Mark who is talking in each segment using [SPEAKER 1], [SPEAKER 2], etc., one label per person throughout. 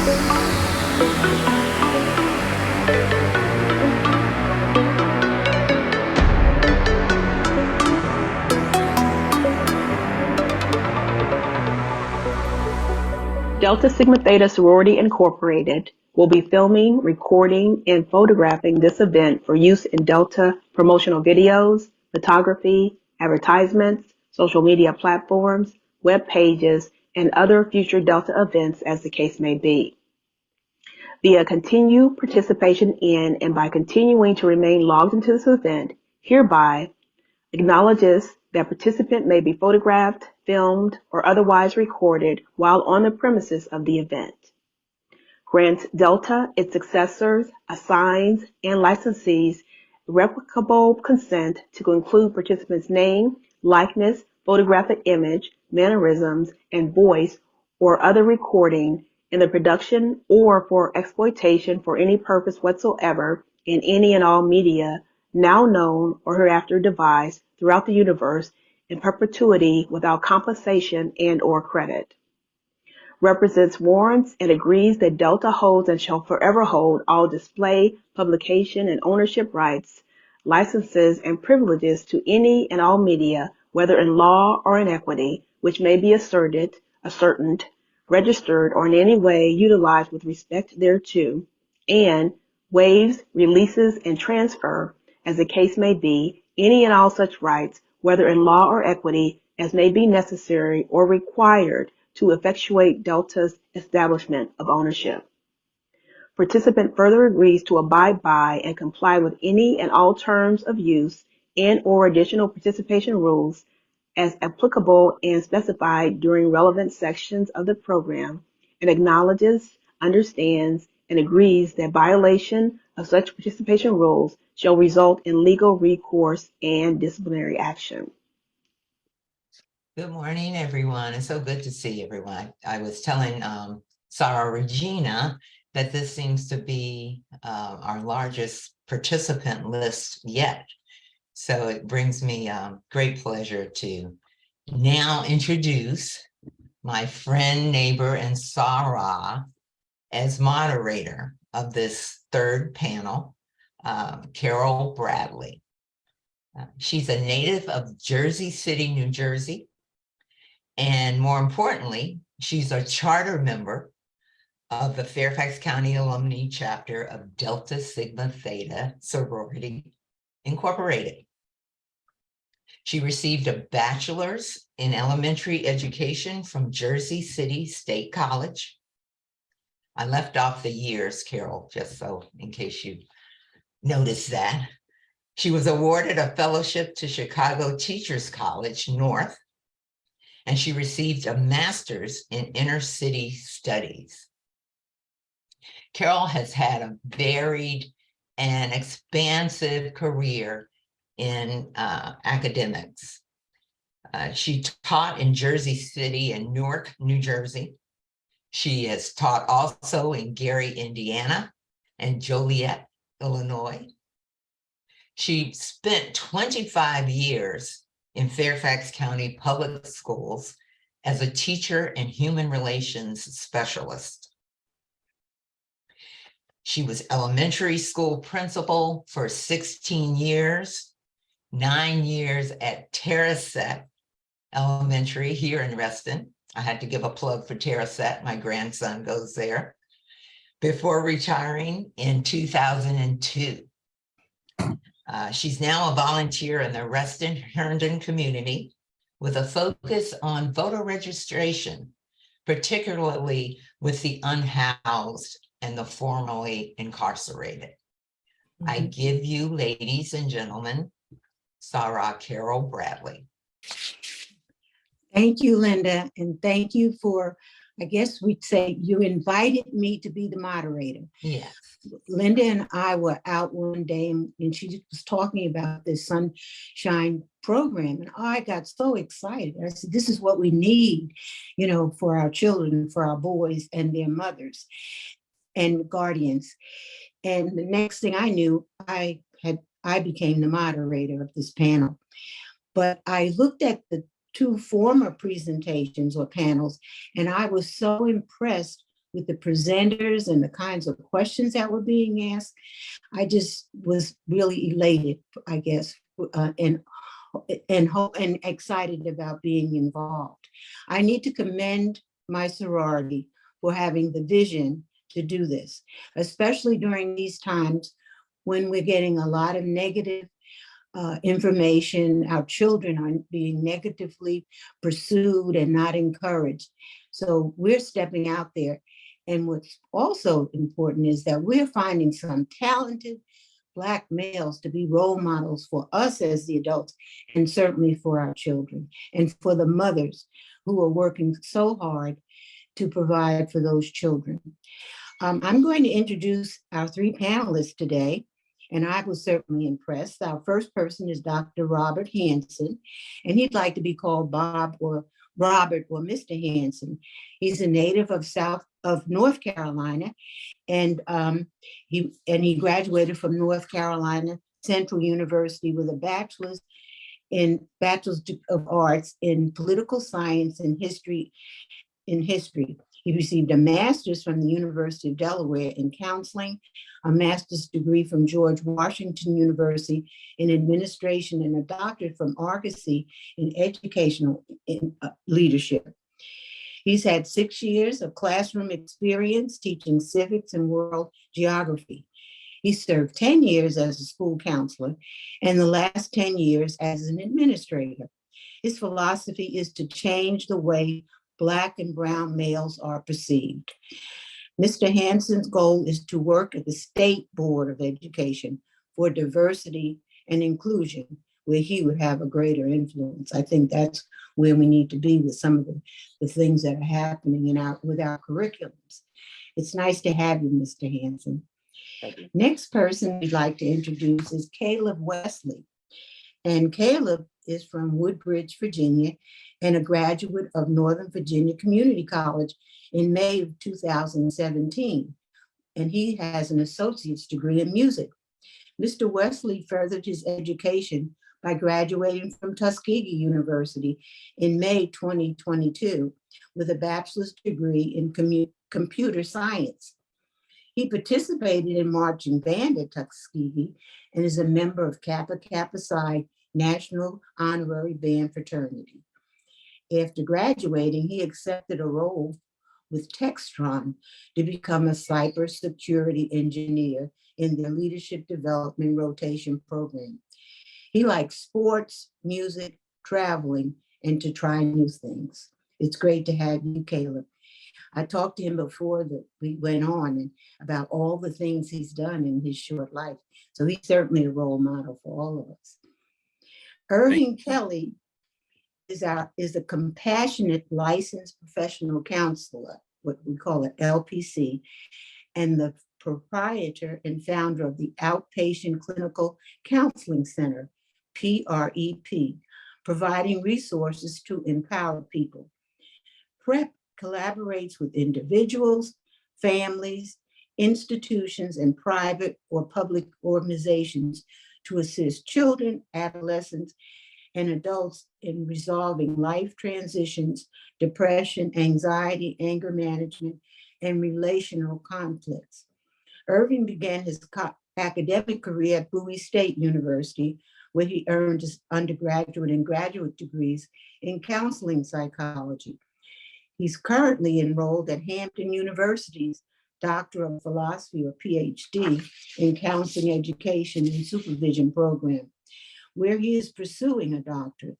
[SPEAKER 1] Delta Sigma Theta Sorority Incorporated will be filming, recording, and photographing this event for use in Delta promotional videos, photography, advertisements, social media platforms, web pages, and other future Delta events as the case may be. Via continued participation in and by continuing to remain logged into this event, hereby acknowledges that participant may be photographed, filmed, or otherwise recorded while on the premises of the event. Grants Delta, its successors, assigns, and licensees irrevocable consent to include participants' name, likeness, photographic image, mannerisms, and voice or other recording in the production or for exploitation for any purpose whatsoever in any and all media now known or hereafter devised throughout the universe in perpetuity without compensation and or credit. Represents, warrants, and agrees that Delta holds and shall forever hold all display, publication, and ownership rights, licenses, and privileges to any and all media, whether in law or in equity, which may be ascertained, registered, or in any way utilized with respect thereto, and waives, releases, and transfer, as the case may be, any and all such rights, whether in law or equity, as may be necessary or required to effectuate Delta's establishment of ownership. Participant further agrees to abide by and comply with any and all terms of use and or additional participation rules as applicable and specified during relevant sections of the program, and acknowledges, understands, and agrees that violation of such participation rules shall result in legal recourse and disciplinary action.
[SPEAKER 2] Good morning, everyone. It's so good to see everyone. I was telling Sarah Regina that this seems to be our largest participant list yet. So it brings me great pleasure to now introduce my friend, neighbor, and Sarah as moderator of this third panel, Carol Bradley. She's a native of Jersey City, New Jersey. And more importantly, she's a charter member of the Fairfax County Alumni Chapter of Delta Sigma Theta Sorority Incorporated. She received a bachelor's in elementary education from Jersey City State College. I left off the years, Carol, just so in case you noticed that. She was awarded a fellowship to Chicago Teachers College North, and she received a master's in inner city studies. Carol has had a varied and expansive career in academics. She taught in Jersey City and Newark, New Jersey. She has taught also in Gary, Indiana, and Joliet, Illinois. She spent 25 years in Fairfax County Public Schools as a teacher and human relations specialist. She was elementary school principal for 16 years, 9 years at Terrasset Elementary here in Reston. I had to give a plug for Terrasset. My grandson goes there. Before retiring in 2002. She's now a volunteer in the Reston-Herndon community with a focus on voter registration, particularly with the unhoused and the formerly incarcerated. I give you, ladies and gentlemen, Sarah Carol Bradley.
[SPEAKER 3] Thank you, Linda, and thank you for, I guess we'd say you invited me to be the moderator.
[SPEAKER 2] Yes.
[SPEAKER 3] Linda and I were out one day and she was talking about this Sunshine program, and I got so excited. I said, this is what we need, you know, for our children, for our boys and their mothers and guardians. And the next thing I knew, I became the moderator of this panel. But I looked at the two former presentations or panels, and I was so impressed with the presenters and the kinds of questions that were being asked, I just was really elated, I guess, and excited about being involved. I need to commend my sorority for having the vision to do this, especially during these times when we're getting a lot of negative information. Our children are being negatively pursued and not encouraged. So we're stepping out there. And what's also important is that we're finding some talented Black males to be role models for us as the adults, and certainly for our children and for the mothers who are working so hard to provide for those children. I'm going to introduce our three panelists today, and I was certainly impressed. Our first person is Dr. Robert Hansen, and he'd like to be called Bob or Robert or Mr. Hansen. He's a native of North Carolina, and he graduated from North Carolina Central University with a bachelor's of arts in political science and history. He received a master's from the University of Delaware in counseling, a master's degree from George Washington University in administration, and a doctorate from Argosy in educational leadership. He's had 6 years of classroom experience teaching civics and world geography. He served 10 years as a school counselor and the last 10 years as an administrator. His philosophy is to change the way Black and brown males are perceived. Mr. Hansen's goal is to work at the State Board of Education for diversity and inclusion, where he would have a greater influence. I think that's where we need to be with some of the things that are happening with our curriculums. It's nice to have you, Mr. Hansen. Next person we'd like to introduce is Caleb Wesley. And Caleb is from Woodbridge, Virginia, and a graduate of Northern Virginia Community College in May of 2017. And he has an associate's degree in music. Mr. Wesley furthered his education by graduating from Tuskegee University in May 2022 with a bachelor's degree in computer science. He participated in marching band at Tuskegee and is a member of Kappa Kappa Psi National Honorary Band Fraternity. After graduating, he accepted a role with Textron to become a cybersecurity engineer in their leadership development rotation program. He likes sports, music, traveling, and to try new things. It's great to have you, Caleb. I talked to him before that we went on and about all the things he's done in his short life. So he's certainly a role model for all of us. Irving Kelly is a compassionate licensed professional counselor, what we call an LPC, and the proprietor and founder of the Outpatient Clinical Counseling Center, PREP, providing resources to empower people. PrEP collaborates with individuals, families, institutions, and private or public organizations to assist children, adolescents, and adults in resolving life transitions, depression, anxiety, anger management, and relational conflicts. Irving began his academic career at Bowie State University, where he earned his undergraduate and graduate degrees in counseling psychology. He's currently enrolled at Hampton University's Doctor of Philosophy, or PhD, in Counseling Education and Supervision program, where he is pursuing a doctorate.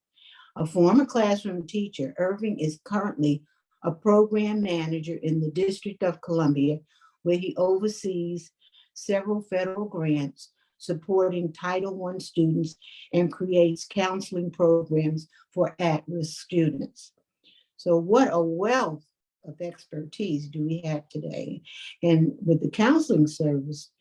[SPEAKER 3] A former classroom teacher, Irving is currently a program manager in the District of Columbia, where he oversees several federal grants supporting Title I students and creates counseling programs for at-risk students. So what a wealth of expertise do we have today? And with the counseling service,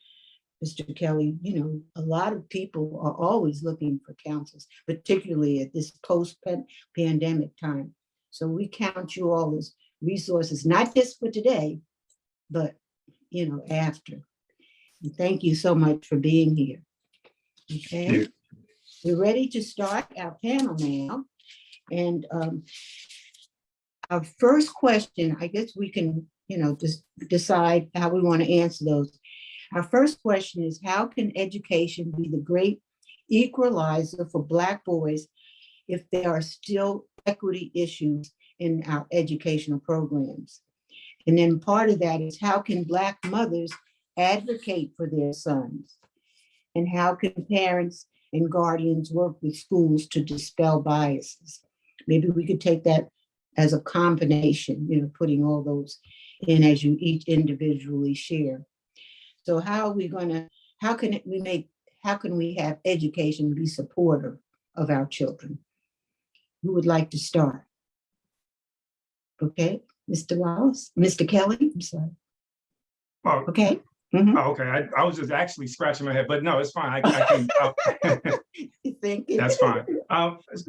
[SPEAKER 3] Mr. Kelly, you know, a lot of people are always looking for counsels, particularly at this post-pandemic time. So we count you all as resources, not just for today, but, you know, after. And thank you so much for being here. Okay, we're ready to start our panel now. And our first question, I guess we can, just decide how we want to answer those. Our first question is, how can education be the great equalizer for Black boys if there are still equity issues in our educational programs? And then part of that is, how can Black mothers advocate for their sons? And how can parents and guardians work with schools to dispel biases? Maybe we could take that as a combination, putting all those in as you each individually share. So how can we have education be supportive of our children? Who would like to start? Okay, Mr. Wallace, Mr. Kelly, I'm sorry.
[SPEAKER 4] Oh,
[SPEAKER 3] Okay. Mhm.
[SPEAKER 4] oh, okay. I was just actually scratching my head, but no, it's fine. I can.
[SPEAKER 3] Thank you.
[SPEAKER 4] That's fine.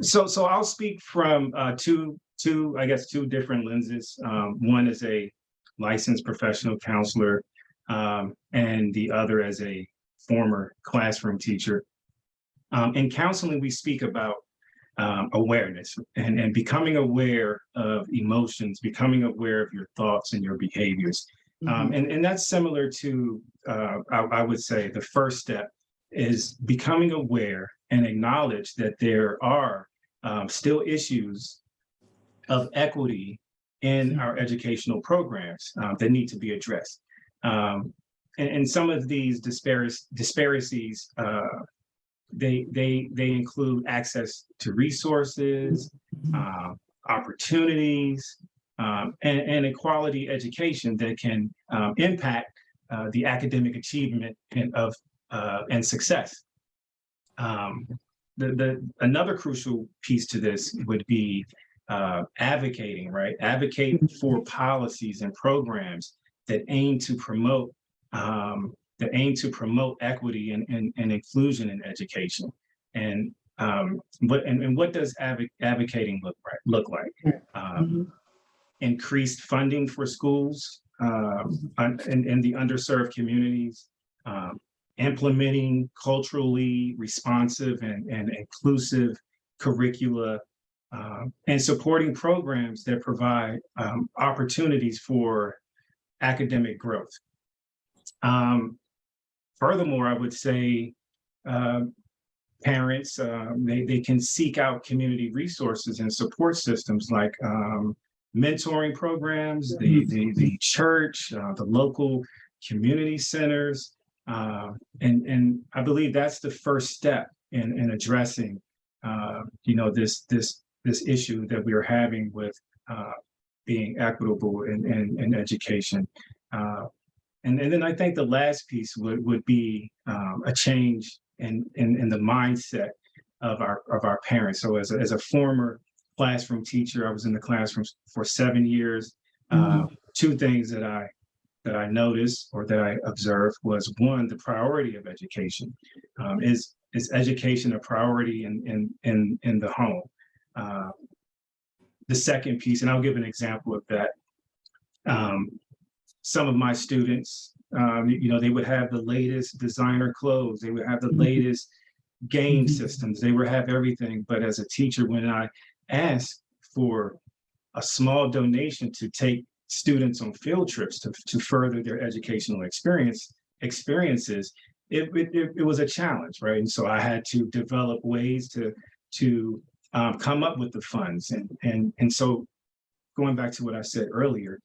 [SPEAKER 4] So I'll speak from two different lenses. One is a licensed professional counselor, and the other as a former classroom teacher. In counseling, we speak about awareness and becoming aware of emotions, becoming aware of your thoughts and your behaviors. And that's similar to, I would say, the first step is becoming aware and acknowledge that there are still issues of equity in our educational programs that need to be addressed. And some of these disparities, they include access to resources, opportunities, and a quality education that can impact the academic achievement and success. Another crucial piece to this would be advocating, right? Advocate for policies and programs that aim to promote equity and inclusion in education. And what does advocating look like? Increased funding for schools in the underserved communities, implementing culturally responsive and inclusive curricula, and supporting programs that provide opportunities for academic growth. Furthermore, I would say parents, they can seek out community resources and support systems like mentoring programs, the church, the local community centers. And I believe that's the first step in addressing this issue that we are having with being equitable in education. And then I think the last piece would be a change in the mindset of our parents. So as a former classroom teacher, I was in the classroom for 7 years. Two things that I noticed or that I observed was, one, the priority of education. Is education a priority in the home? The second piece, and I'll give an example of that. Some of my students, they would have the latest designer clothes. They would have the latest game systems. They would have everything. But as a teacher, when I asked for a small donation to take students on field trips to further their educational experiences, it was a challenge, right? And so I had to develop ways to come up with the funds. And so going back to what I said earlier,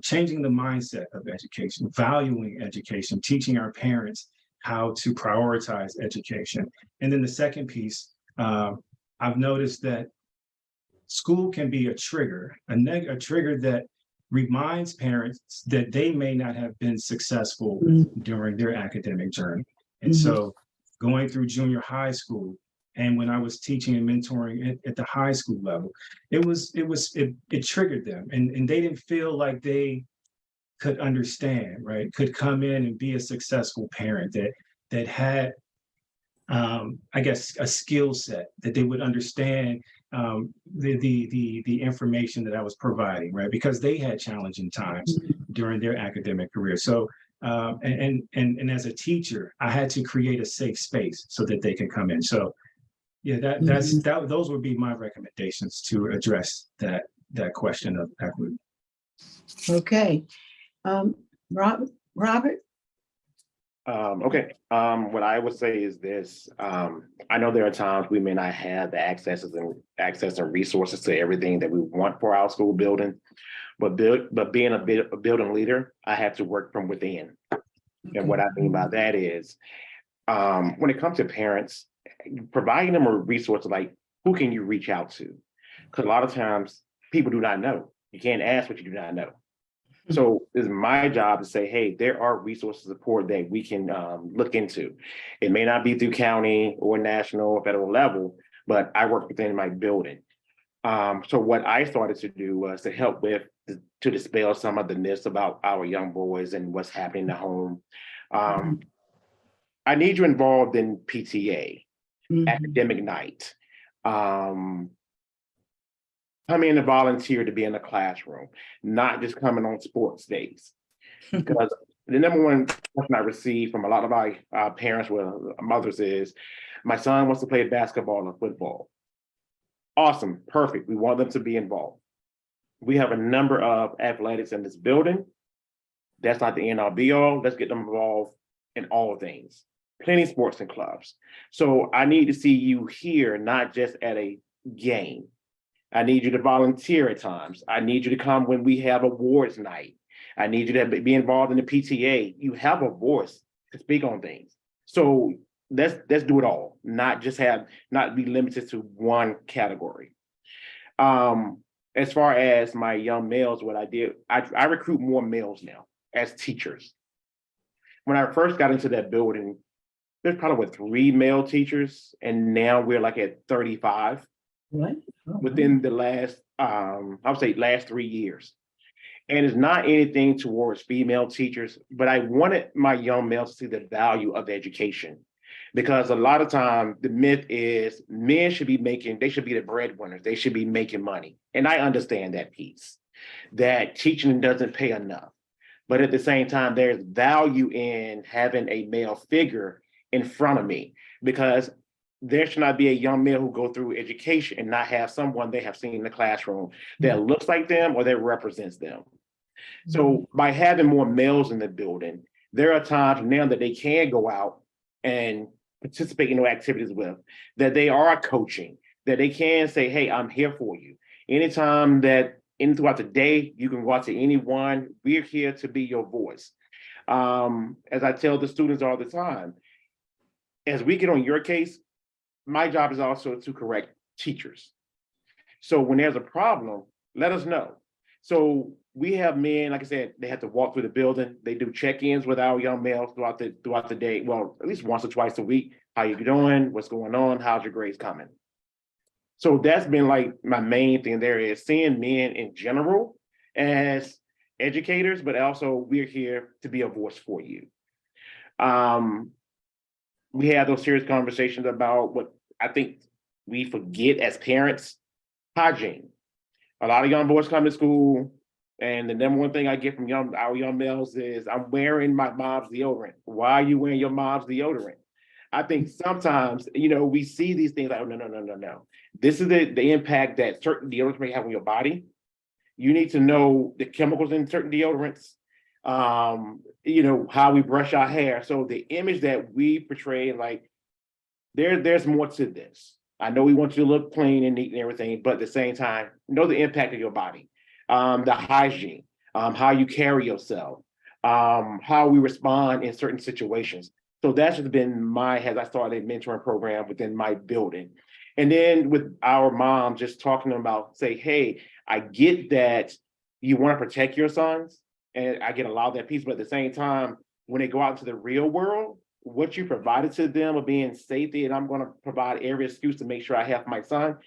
[SPEAKER 4] changing the mindset of education, valuing education, teaching our parents how to prioritize education. And then the second piece, I've noticed that school can be a trigger, a trigger that reminds parents that they may not have been successful during their academic journey. And so going through junior high school, and when I was teaching and mentoring at the high school level, it triggered them, and they didn't feel like they could understand, right? Could come in and be a successful parent that had, I guess, a skill set that they would understand the information that I was providing, right? Because they had challenging times during their academic career. So, and as a teacher, I had to create a safe space so that they could come in. So, yeah, those would be my recommendations to address that question of equity.
[SPEAKER 3] Okay, Robert?
[SPEAKER 5] Okay, what I would say is this, I know there are times we may not have the access and resources to everything that we want for our school building. But being a building leader, I have to work from within. And what I mean by that is, when it comes to parents, providing them a resource like who can you reach out to? Because a lot of times people do not know. You can't ask what you do not know. So it's my job to say, hey, there are resources support that we can look into. It may not be through county or national or federal level, but I work within my building. So what I started to do was to help to dispel some of the myths about our young boys and what's happening at home. I need you involved in PTA, academic night. Come in and volunteer to be in the classroom, not just coming on sports days. Because the number one question I receive from a lot of my parents, well, mothers is, my son wants to play basketball or football. Awesome, perfect. We want them to be involved. We have a number of athletics in this building. That's not the end all be all. Let's get them involved in all things. Plenty of sports and clubs. So I need to see you here, not just at a game. I need you to volunteer at times. I need you to come when we have awards night. I need you to be involved in the PTA. You have a voice to speak on things. So let's do it all, not be limited to one category. As far as my young males, what I did, I recruit more males now as teachers. When I first got into that building, there's probably 3 male teachers, and now we're like at 35.
[SPEAKER 3] What?
[SPEAKER 5] Within the last, I would say last 3 years. And it's not anything towards female teachers, but I wanted my young males to see the value of education. Because a lot of time the myth is men should be they should be the breadwinners, they should be making money. And I understand that piece, that teaching doesn't pay enough. But at the same time, there's value in having a male figure in front of me, because there should not be a young male who go through education and not have someone they have seen in the classroom that looks like them or that represents them. So by having more males in the building, there are times now that they can go out and participate in activities with, that they are coaching, that they can say, hey, I'm here for you. Anytime throughout the day, you can go out to anyone, we're here to be your voice. As I tell the students all the time, as we get on your case, my job is also to correct teachers. So when there's a problem, let us know. So we have men, like I said, they have to walk through the building. They do check-ins with our young males throughout the day. Well, at least once or twice a week. How you doing? What's going on? How's your grades coming? So that's been like my main thing there, is seeing men in general as educators, but also we're here to be a voice for you. We have those serious conversations about what I think we forget as parents: hygiene. A lot of young boys come to school, and the number one thing I get from our young males is, I'm wearing my mom's deodorant. Why are you wearing your mom's deodorant? I think sometimes, we see these things like, oh, no. This is the impact that certain deodorants may have on your body. You need to know the chemicals in certain deodorants, how we brush our hair. So the image that we portray, like, there's more to this. I know we want you to look clean and neat and everything, but at the same time, know the impact of your body, the hygiene, how you carry yourself, how we respond in certain situations. So that's just been as I started a mentoring program within my building. And then with our mom, just talking about, say, hey, I get that you want to protect your sons, and I get a lot of that piece, but at the same time, when they go out into the real world, what you provided to them of being safety, and I'm going to provide every excuse to make sure I have my son,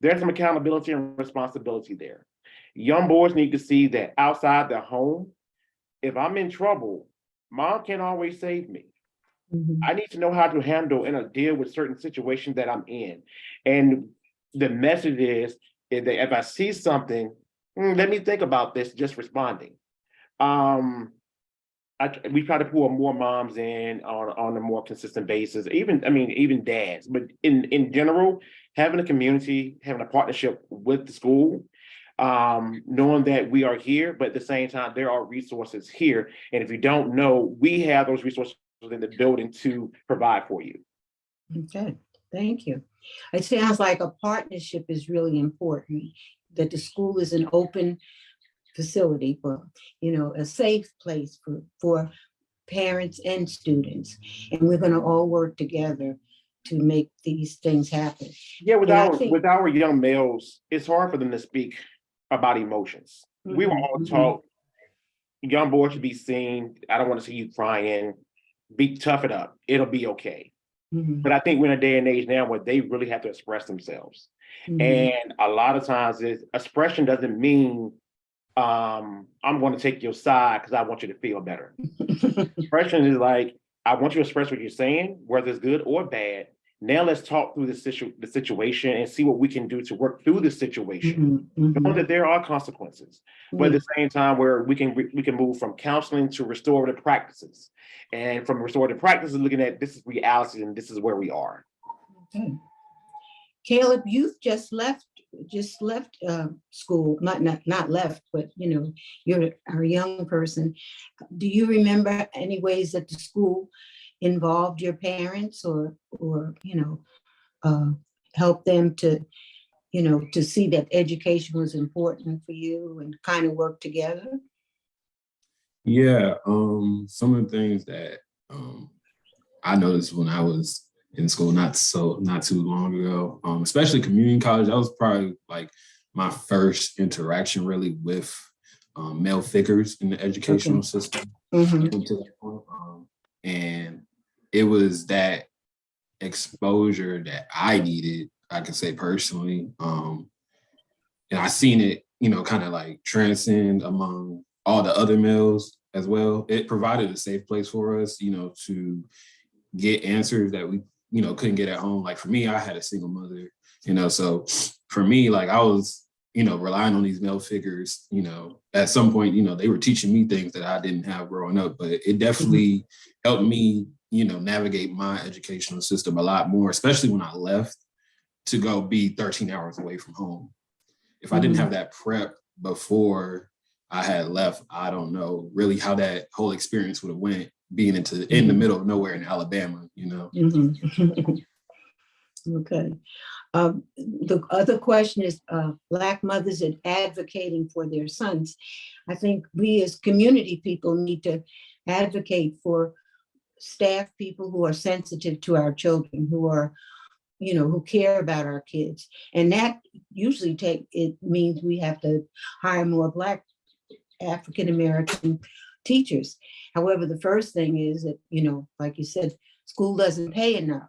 [SPEAKER 5] there's some accountability and responsibility there. Young boys need to see that outside the home, if I'm in trouble, mom can't always save me. I need to know how to handle and deal with certain situations that I'm in. And the message is that if I see something, let me think about this, just responding. We try to pull more moms in on a more consistent basis, even dads, but in general, having a community, having a partnership with the school, knowing that we are here, but at the same time, there are resources here. And if you don't know, we have those resources in the building to provide for you.
[SPEAKER 3] Okay, thank you. It sounds like a partnership is really important, that the school is an open facility for, a safe place for parents and students. And we're going to all work together to make these things happen.
[SPEAKER 5] Yeah, with
[SPEAKER 3] And I
[SPEAKER 5] our
[SPEAKER 3] think-
[SPEAKER 5] with our young males, it's hard for them to speak about emotions. We were all taught young boys should be seen. I don't want to see you crying. Tough it up. It'll be okay.
[SPEAKER 3] Mhm,
[SPEAKER 5] But I think we're in a day and age now where they really have to express themselves.
[SPEAKER 3] mhm,
[SPEAKER 5] And a lot of times expression doesn't mean I'm going to take your side because I want you to feel better. Expression is like, I want you to express what you're saying, whether it's good or bad. Now let's talk through the situation and see what we can do to work through the situation.
[SPEAKER 3] mhm, mhm.
[SPEAKER 5] Know that there are consequences, but at the same time, where we can move from counseling to restorative practices, and from restorative practices, looking at this is reality and this is where we are.
[SPEAKER 3] Okay. Caleb, you've just left school, not left, but you're a young person. Do you remember any ways that the school involved your parents or help them to to see that education was important for you and kind of work together?
[SPEAKER 6] Yeah, some of the things that I noticed when I was in school not too long ago, especially community college, that was probably like my first interaction really with male figures in the educational system.
[SPEAKER 3] Mhm,
[SPEAKER 6] To that point. And it was that exposure that I needed, I can say personally. And I seen it, kind of like transcend among all the other males as well. It provided a safe place for us, to get answers that we, couldn't get at home. Like for me, I had a single mother, so for me, like I was, relying on these male figures, at some point, they were teaching me things that I didn't have growing up, but it definitely helped me, navigate my educational system a lot more, especially when I left to go be 13 hours away from home. If I didn't have that prep before I had left, I don't know really how that whole experience would have went, being in the middle of nowhere in Alabama,
[SPEAKER 3] mhm. Okay. The other question is Black mothers and advocating for their sons. I think we as community people need to advocate for staff people who are sensitive to our children, who are, who care about our kids. And that usually it means we have to hire more Black African-American teachers. However, the first thing is that, like you said, school doesn't pay enough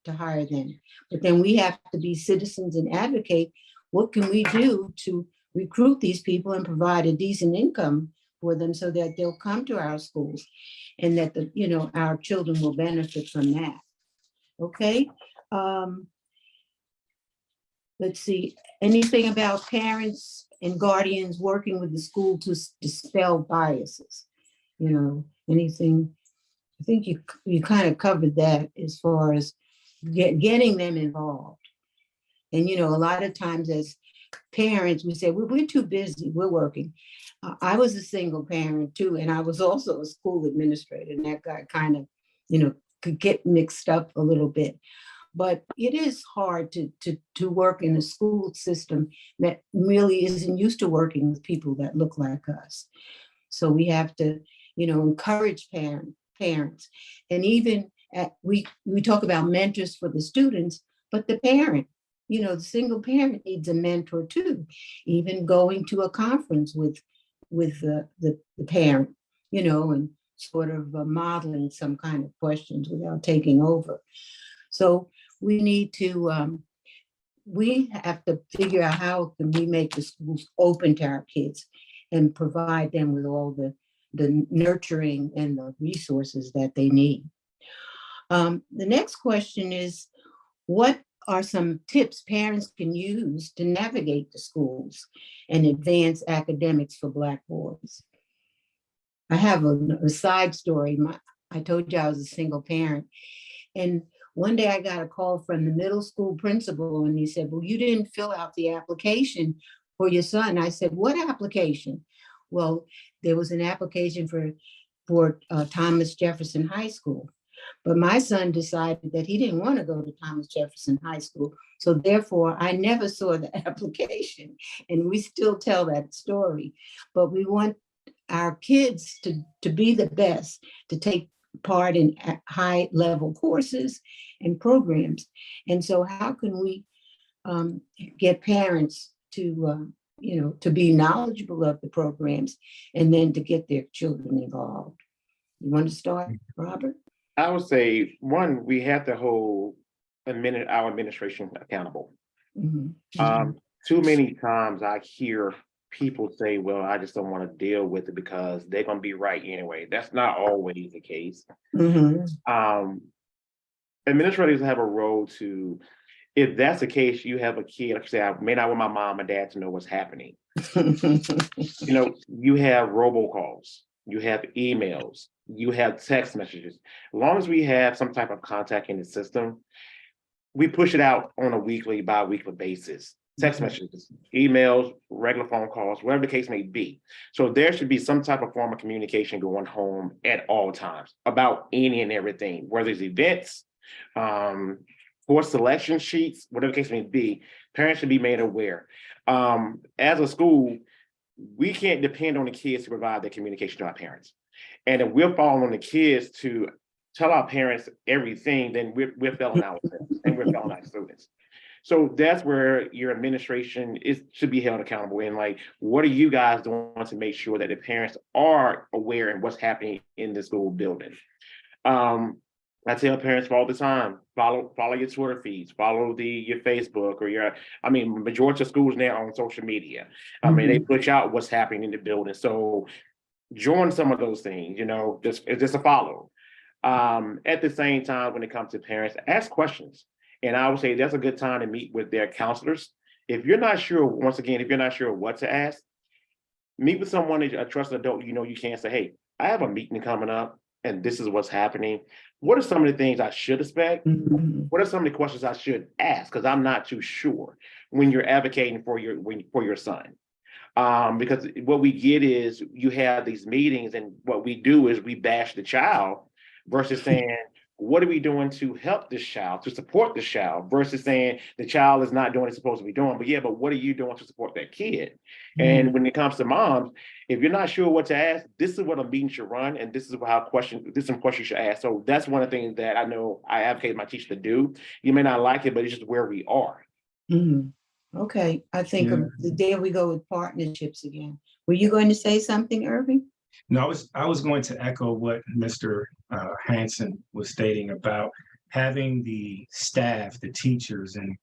[SPEAKER 3] to hire them. But then we have to be citizens and advocate. What can we do to recruit these people and provide a decent income for them so that they'll come to our schools and that our children will benefit from that. Okay. Let's see, anything about parents and guardians working with the school to dispel biases? Anything? I think you kind of covered that as far as getting them involved. And, a lot of times as parents, we say, we're too busy, we're working. I was a single parent too, and I was also a school administrator, and that got kind of, could get mixed up a little bit. But it is hard to work in a school system that really isn't used to working with people that look like us. So we have to, encourage parents. And even we talk about mentors for the students, but the parent, the single parent needs a mentor too. Even going to a conference with the parent, and sort of modeling some kind of questions without taking over. So we need to, we have to figure out how can we make the schools open to our kids and provide them with all the nurturing and the resources that they need. The next question is, what are some tips parents can use to navigate the schools and advance academics for Black boys? I have a side story. I told you I was a single parent, and one day I got a call from the middle school principal, and he said, well, you didn't fill out the application for your son. I said, what application? Well, there was an application for Thomas Jefferson High School. But my son decided that he didn't want to go to Thomas Jefferson High School. So therefore, I never saw the application. And we still tell that story. But we want our kids to be the best, to take part in high level courses and programs. And so how can we get parents to, to be knowledgeable of the programs and then to get their children involved? You want to start, Robert?
[SPEAKER 5] I would say, one, we have to hold our administration accountable.
[SPEAKER 3] Mm-hmm.
[SPEAKER 5] Too many times I hear people say, well, I just don't want to deal with it because they're going to be right anyway. That's not always the case.
[SPEAKER 3] Mm-hmm.
[SPEAKER 5] Administrators have a role to, if that's the case, you have a kid, like I say, I may not want my mom and dad to know what's happening. You have robocalls, you have emails, you have text messages. As long as we have some type of contact in the system, we push it out on a weekly, bi-weekly basis. Text messages, emails, regular phone calls, whatever the case may be. So there should be some type of form of communication going home at all times about any and everything, whether it's events, course selection sheets, whatever the case may be. Parents should be made aware. As a school, we can't depend on the kids to provide their communication to our parents. And if we're falling on the kids to tell our parents everything, then we're failing ourselves and we're failing our students. So that's where your administration should be held accountable. And like, what are you guys doing to make sure that the parents are aware of what's happening in the school building? I tell parents all the time, follow your Twitter feeds, follow your Facebook or majority of schools now are on social media. They push out what's happening in the building. So join some of those things, just a follow. At the same time, when it comes to parents, ask questions. And I would say that's a good time to meet with their counselors. If you're not sure, once again, if you're not sure what to ask, meet with someone, a trusted adult, you can say, hey, I have a meeting coming up and this is what's happening. What are some of the things I should expect? What are some of the questions I should ask? Because I'm not too sure when you're advocating for your son. Because what we get is you have these meetings and what we do is we bash the child versus saying, what are we doing to help this child, to support this child, versus saying the child is not doing what it's supposed to be doing, but what are you doing to support that kid? And when it comes to moms, if you're not sure what to ask, this is what a meeting should run, and this is some questions you should ask. So that's one of the things that I know I advocate my teacher to do. You may not like it, but it's just where we are.
[SPEAKER 3] Okay, I think there we go with partnerships again. Were you going to say something, Irving?
[SPEAKER 4] No, I was going to echo what Mr. Hanson was stating about having the staff, the teachers and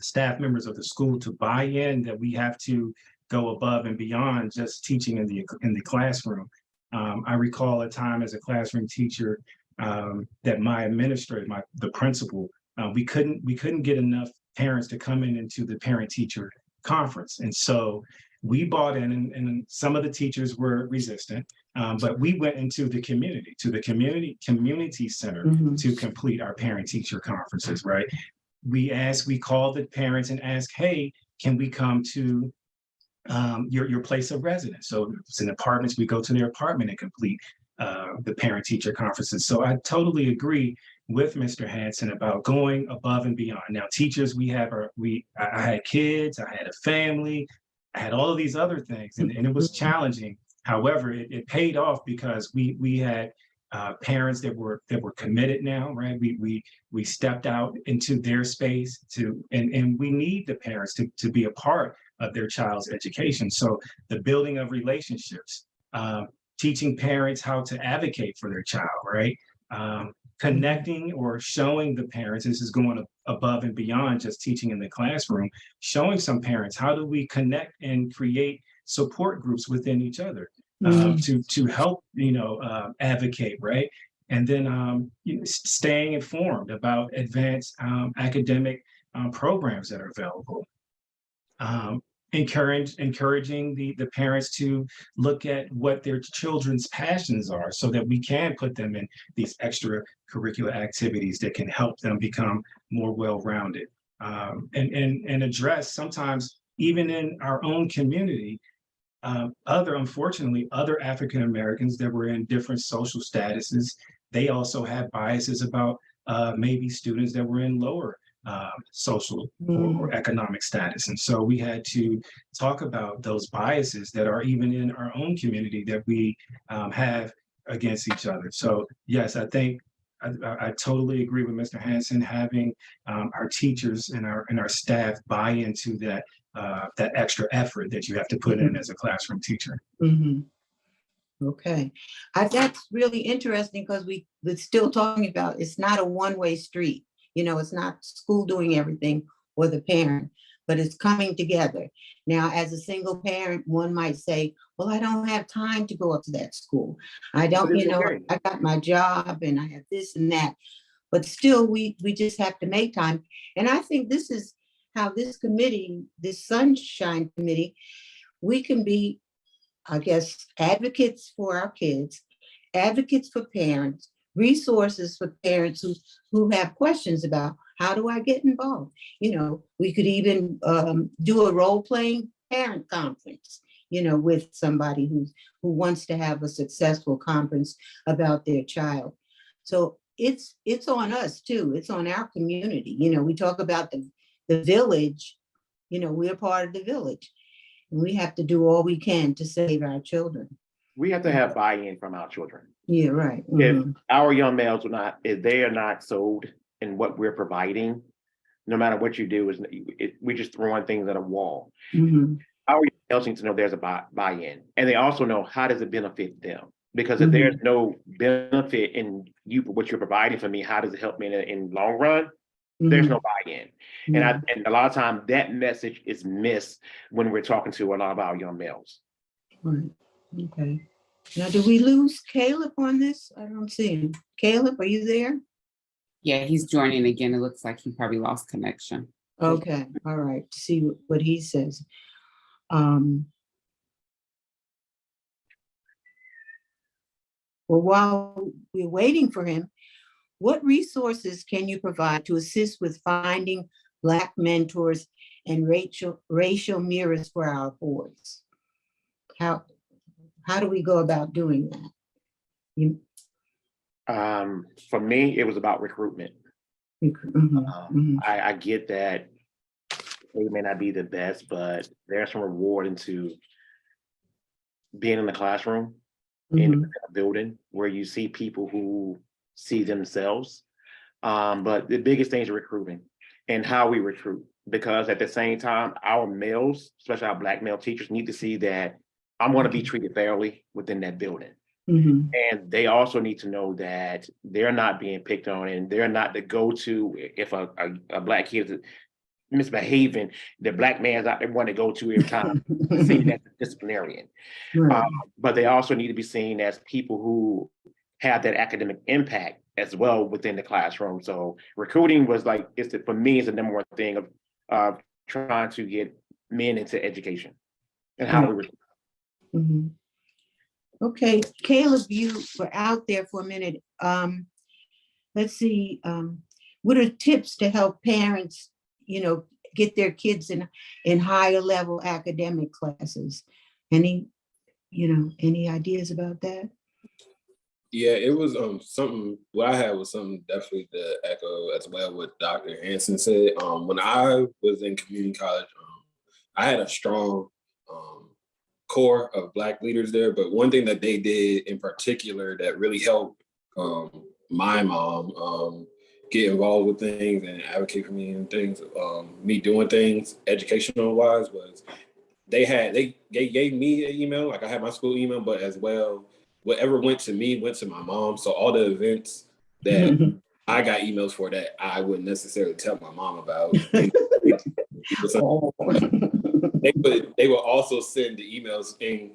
[SPEAKER 4] staff members of the school to buy in that we have to go above and beyond just teaching in the classroom. I recall a time as a classroom teacher that my administrator, the principal, we couldn't get enough parents to come into the parent-teacher conference, and so we bought in, and some of the teachers were resistant, but we went into the community center to complete our parent-teacher conferences, right? We called the parents and asked, hey, can we come to your place of residence? So if it's in apartments, we go to their apartment and complete the parent-teacher conferences. So I totally agree with Mr. Hanson about going above and beyond. Now, teachers, I had kids, I had a family, I had all of these other things, and it was challenging. However, it paid off because we had parents that were committed now, right? We stepped out into their space and we need the parents to be a part of their child's education. So the building of relationships, teaching parents how to advocate for their child, right? Connecting or showing the parents, this is going above and beyond just teaching in the classroom, showing some parents, how do we connect and create support groups within each other to help, advocate, right? And then staying informed about advanced academic programs that are available. Encouraging the parents to look at what their children's passions are so that we can put them in these extracurricular activities that can help them become more well-rounded, and address sometimes even in our own community, unfortunately, other African Americans that were in different social statuses, they also had biases about maybe students that were in lower social or economic status. And so we had to talk about those biases that are even in our own community that we have against each other. So yes, I think I totally agree with Mr. Hanson, having our teachers and our staff buy into that that extra effort that you have to put in as a classroom teacher.
[SPEAKER 3] Mhm. Okay, that's really interesting because we're still talking about it's not a one-way street. You know, it's not school doing everything or the parent, but it's coming together. Now, as a single parent, one might say, well, I don't have time to go up to that school. I don't,
[SPEAKER 5] But it's
[SPEAKER 3] you know,
[SPEAKER 5] okay.
[SPEAKER 3] I got my job and I have this and that. But still, we just have to make time. And I think this is how this committee, this Sunshine Committee, we can be, I guess, advocates for our kids, advocates for parents, resources for parents who have questions about how do I get involved? You know, we could even do a role-playing parent conference, you know, with somebody who wants to have a successful conference about their child. So it's on us too. It's on our community. You know, we talk about the village, you know, we're part of the village. And we have to do all we can to save our children.
[SPEAKER 5] We have to have buy-in from our children.
[SPEAKER 3] Yeah, right.
[SPEAKER 5] If
[SPEAKER 3] Mhm.
[SPEAKER 5] our young males are not, if they are not sold in what we're providing, no matter what you do, we're just throwing things at a wall.
[SPEAKER 3] Mhm.
[SPEAKER 5] Our young males need to know there's a buy-in, and they also know how does it benefit them. Because if there's no benefit in you, what you're providing for me, how does it help me in long run? There's no buy-in.
[SPEAKER 3] Yeah.
[SPEAKER 5] And a lot of times that message is missed when we're talking to a lot of our young males.
[SPEAKER 3] Right. Okay. Now, did we lose Caleb on this? I don't see him. Caleb, are you there?
[SPEAKER 7] Yeah, he's joining again. It looks like he probably lost connection.
[SPEAKER 3] Okay. All right. See what he says. Well, while we're waiting for him, what resources can you provide to assist with finding Black mentors and racial mirrors for our boards? How do we go about doing that?
[SPEAKER 5] For me, it was about recruitment. I get that they may not be the best, but there's some reward into being in the classroom, in a building where you see people who see themselves. But the biggest thing is recruiting and how we recruit, because at the same time, our males, especially our Black male teachers, need to see that I'm going to be treated fairly within that building. And they also need to know that they're not being picked on and they're not the go-to. If a Black kid is misbehaving, the Black man's not the one to go to every time, seen as a disciplinarian.
[SPEAKER 3] Right.
[SPEAKER 5] But they also need to be seen as people who have that academic impact as well within the classroom. So recruiting was like, for me, it's the number one thing of trying to get men into education and how we recruit.
[SPEAKER 3] Okay, Caleb, you were out there for a minute. Let's see, what are tips to help parents, you know, get their kids in higher level academic classes? Any ideas about that?
[SPEAKER 6] Yeah, it was something. What I had was something definitely to echo as well what Dr. Hanson said. When I was in community college, I had a strong core of Black leaders there, but one thing that they did in particular that really helped my mom get involved with things and advocate for me and things, me doing things educational wise, was they gave me an email, like I had my school email, but as well, whatever went to me went to my mom. So all the events that I got emails for that I wouldn't necessarily tell my mom about. They would also send the emails in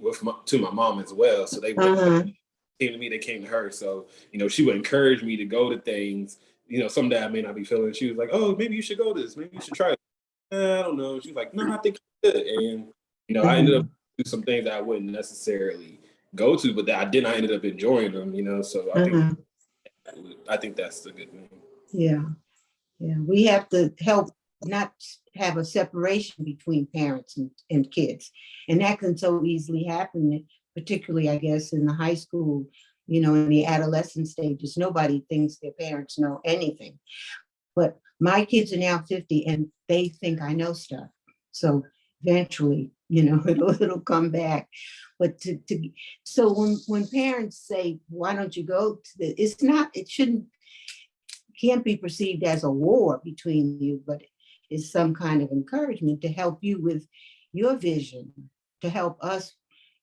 [SPEAKER 6] to my mom as well. So they came to me, they came to her. So, you know, she would encourage me to go to things, you know, someday I may not be feeling. She was like, oh, maybe you should go to this. Maybe you should try it. I don't know. She was like, no, I think you should. And, you know, I ended up doing some things that I wouldn't necessarily go to, but that I ended up enjoying them, you know. So I think that's the good thing.
[SPEAKER 3] Yeah. We have to help not have a separation between parents and kids. And that can so easily happen, particularly, I guess, in the high school, you know, in the adolescent stages. Nobody thinks their parents know anything. But my kids are now 50 and they think I know stuff. So eventually, you know, it'll come back. But so when parents say, why don't you go to the, it's not, it can't be perceived as a war between you, but it's some kind of encouragement to help you with your vision, to help us,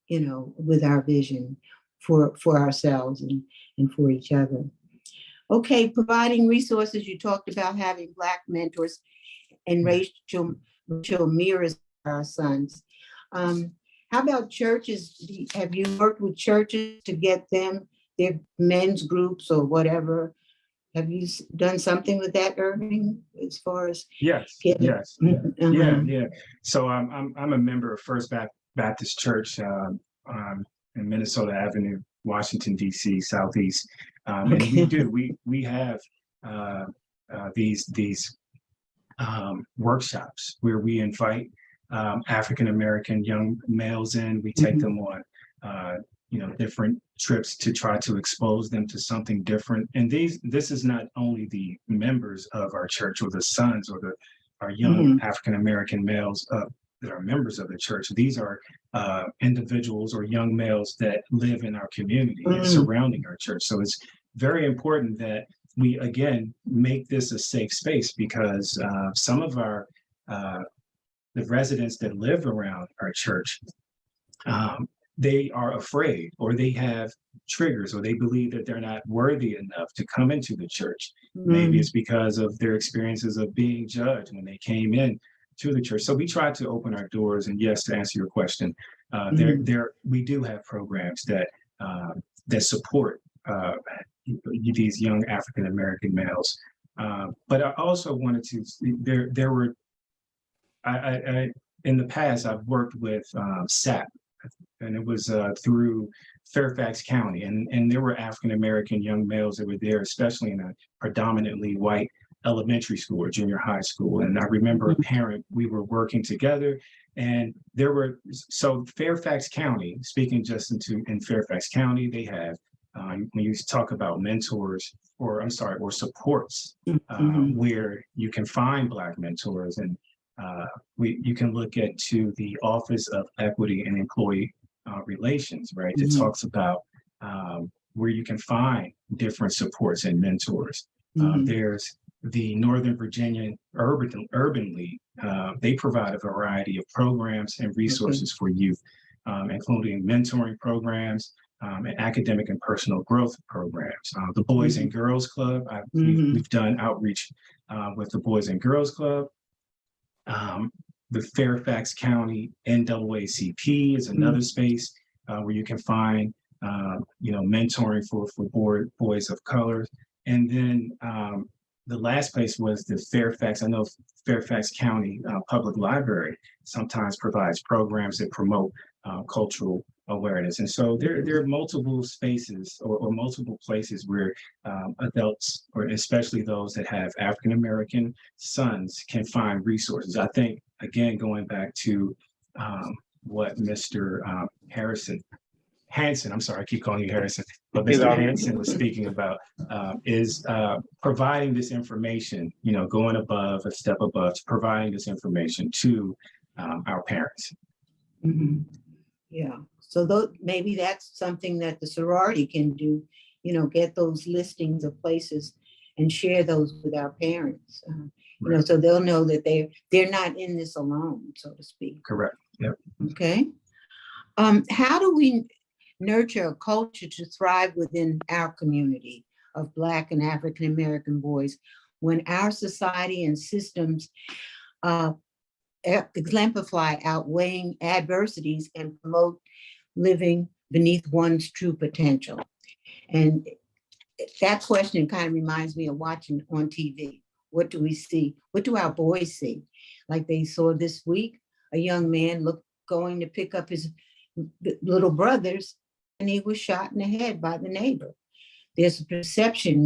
[SPEAKER 3] you know, with our vision for ourselves and for each other. Okay, providing resources. You talked about having Black mentors, and Rachel mirrors our sons. How about churches? Have you worked with churches to get them, their men's groups or whatever? Have you done something with that, Irving, as far as?
[SPEAKER 4] Yes,
[SPEAKER 3] getting-
[SPEAKER 4] yes, yeah. So I'm a member of First Baptist Church in Minnesota Avenue, Washington, D.C., Southeast. And we have these workshops where we invite African-American young males in. We take them on different trips to try to expose them to something different. And this is not only the members of our church or the sons or our young African-American males that are members of the church. These are individuals or young males that live in our community and surrounding our church. So it's very important that we, again, make this a safe space, because some of the residents that live around our church, they are afraid, or they have triggers, or they believe that they're not worthy enough to come into the church. Maybe it's because of their experiences of being judged when they came in to the church. So we try to open our doors. And yes, to answer your question, we do have programs that support these young African-American males. But I also wanted to, there were, in the past, I've worked with SAP, and it was through Fairfax County, and there were African-American young males that were there, especially in a predominantly white elementary school or junior high school. And I remember a parent, we were working together, and so Fairfax County, speaking just in Fairfax County, they have, when you talk about mentors, or supports, where you can find Black mentors, and you can look to the Office of Equity and Employee Relations, right? It talks about where you can find different supports and mentors. There's the Northern Virginia Urban League. They provide a variety of programs and resources for youth, including mentoring programs and academic and personal growth programs. The Boys and Girls Club, we've done outreach with the Boys and Girls Club. The Fairfax County NAACP is another space where you can find, mentoring for boys of color. And then the last place was the Fairfax. I know Fairfax County Public Library sometimes provides programs that promote cultural awareness. And so there are multiple spaces or multiple places where adults, or especially those that have African-American sons, can find resources. I think, again, going back to what Mr. Hanson, I'm sorry, I keep calling you Harrison, but Mr. Hanson was speaking about is providing this information, going above, a step above, providing this information to our parents.
[SPEAKER 3] Yeah, so maybe that's something that the sorority can do, get those listings of places and share those with our parents, so they'll know that they're not in this alone, so to speak.
[SPEAKER 4] Correct. Yep.
[SPEAKER 3] Okay. How do we nurture a culture to thrive within our community of Black and African-American boys when our society and systems exemplify outweighing adversities and promote living beneath one's true potential? And that question kind of reminds me of watching on TV. What do we see? What do our boys see? Like they saw this week, a young man going to pick up his little brothers, and he was shot in the head by the neighbor. There's a perception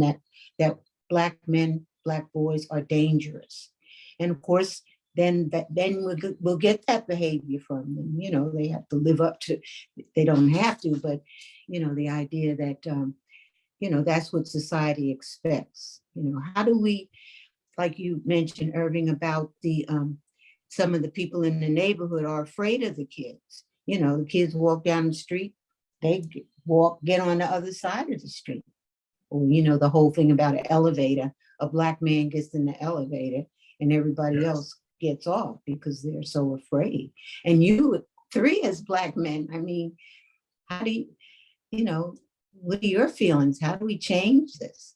[SPEAKER 3] that Black men, Black boys are dangerous. And of course, then we'll get that behavior from them. You know, they have to live up to, they don't have to, but, you know, the idea that, you know, that's what society expects. You know, how do we, like you mentioned, Irving, about the, some of the people in the neighborhood are afraid of the kids. You know, the kids walk down the street, they get on the other side of the street. Or, you know, the whole thing about an elevator, a Black man gets in the elevator and everybody else gets off because they're so afraid. And you three as Black men, I mean, how do you, you know, what are your feelings? How do we change this?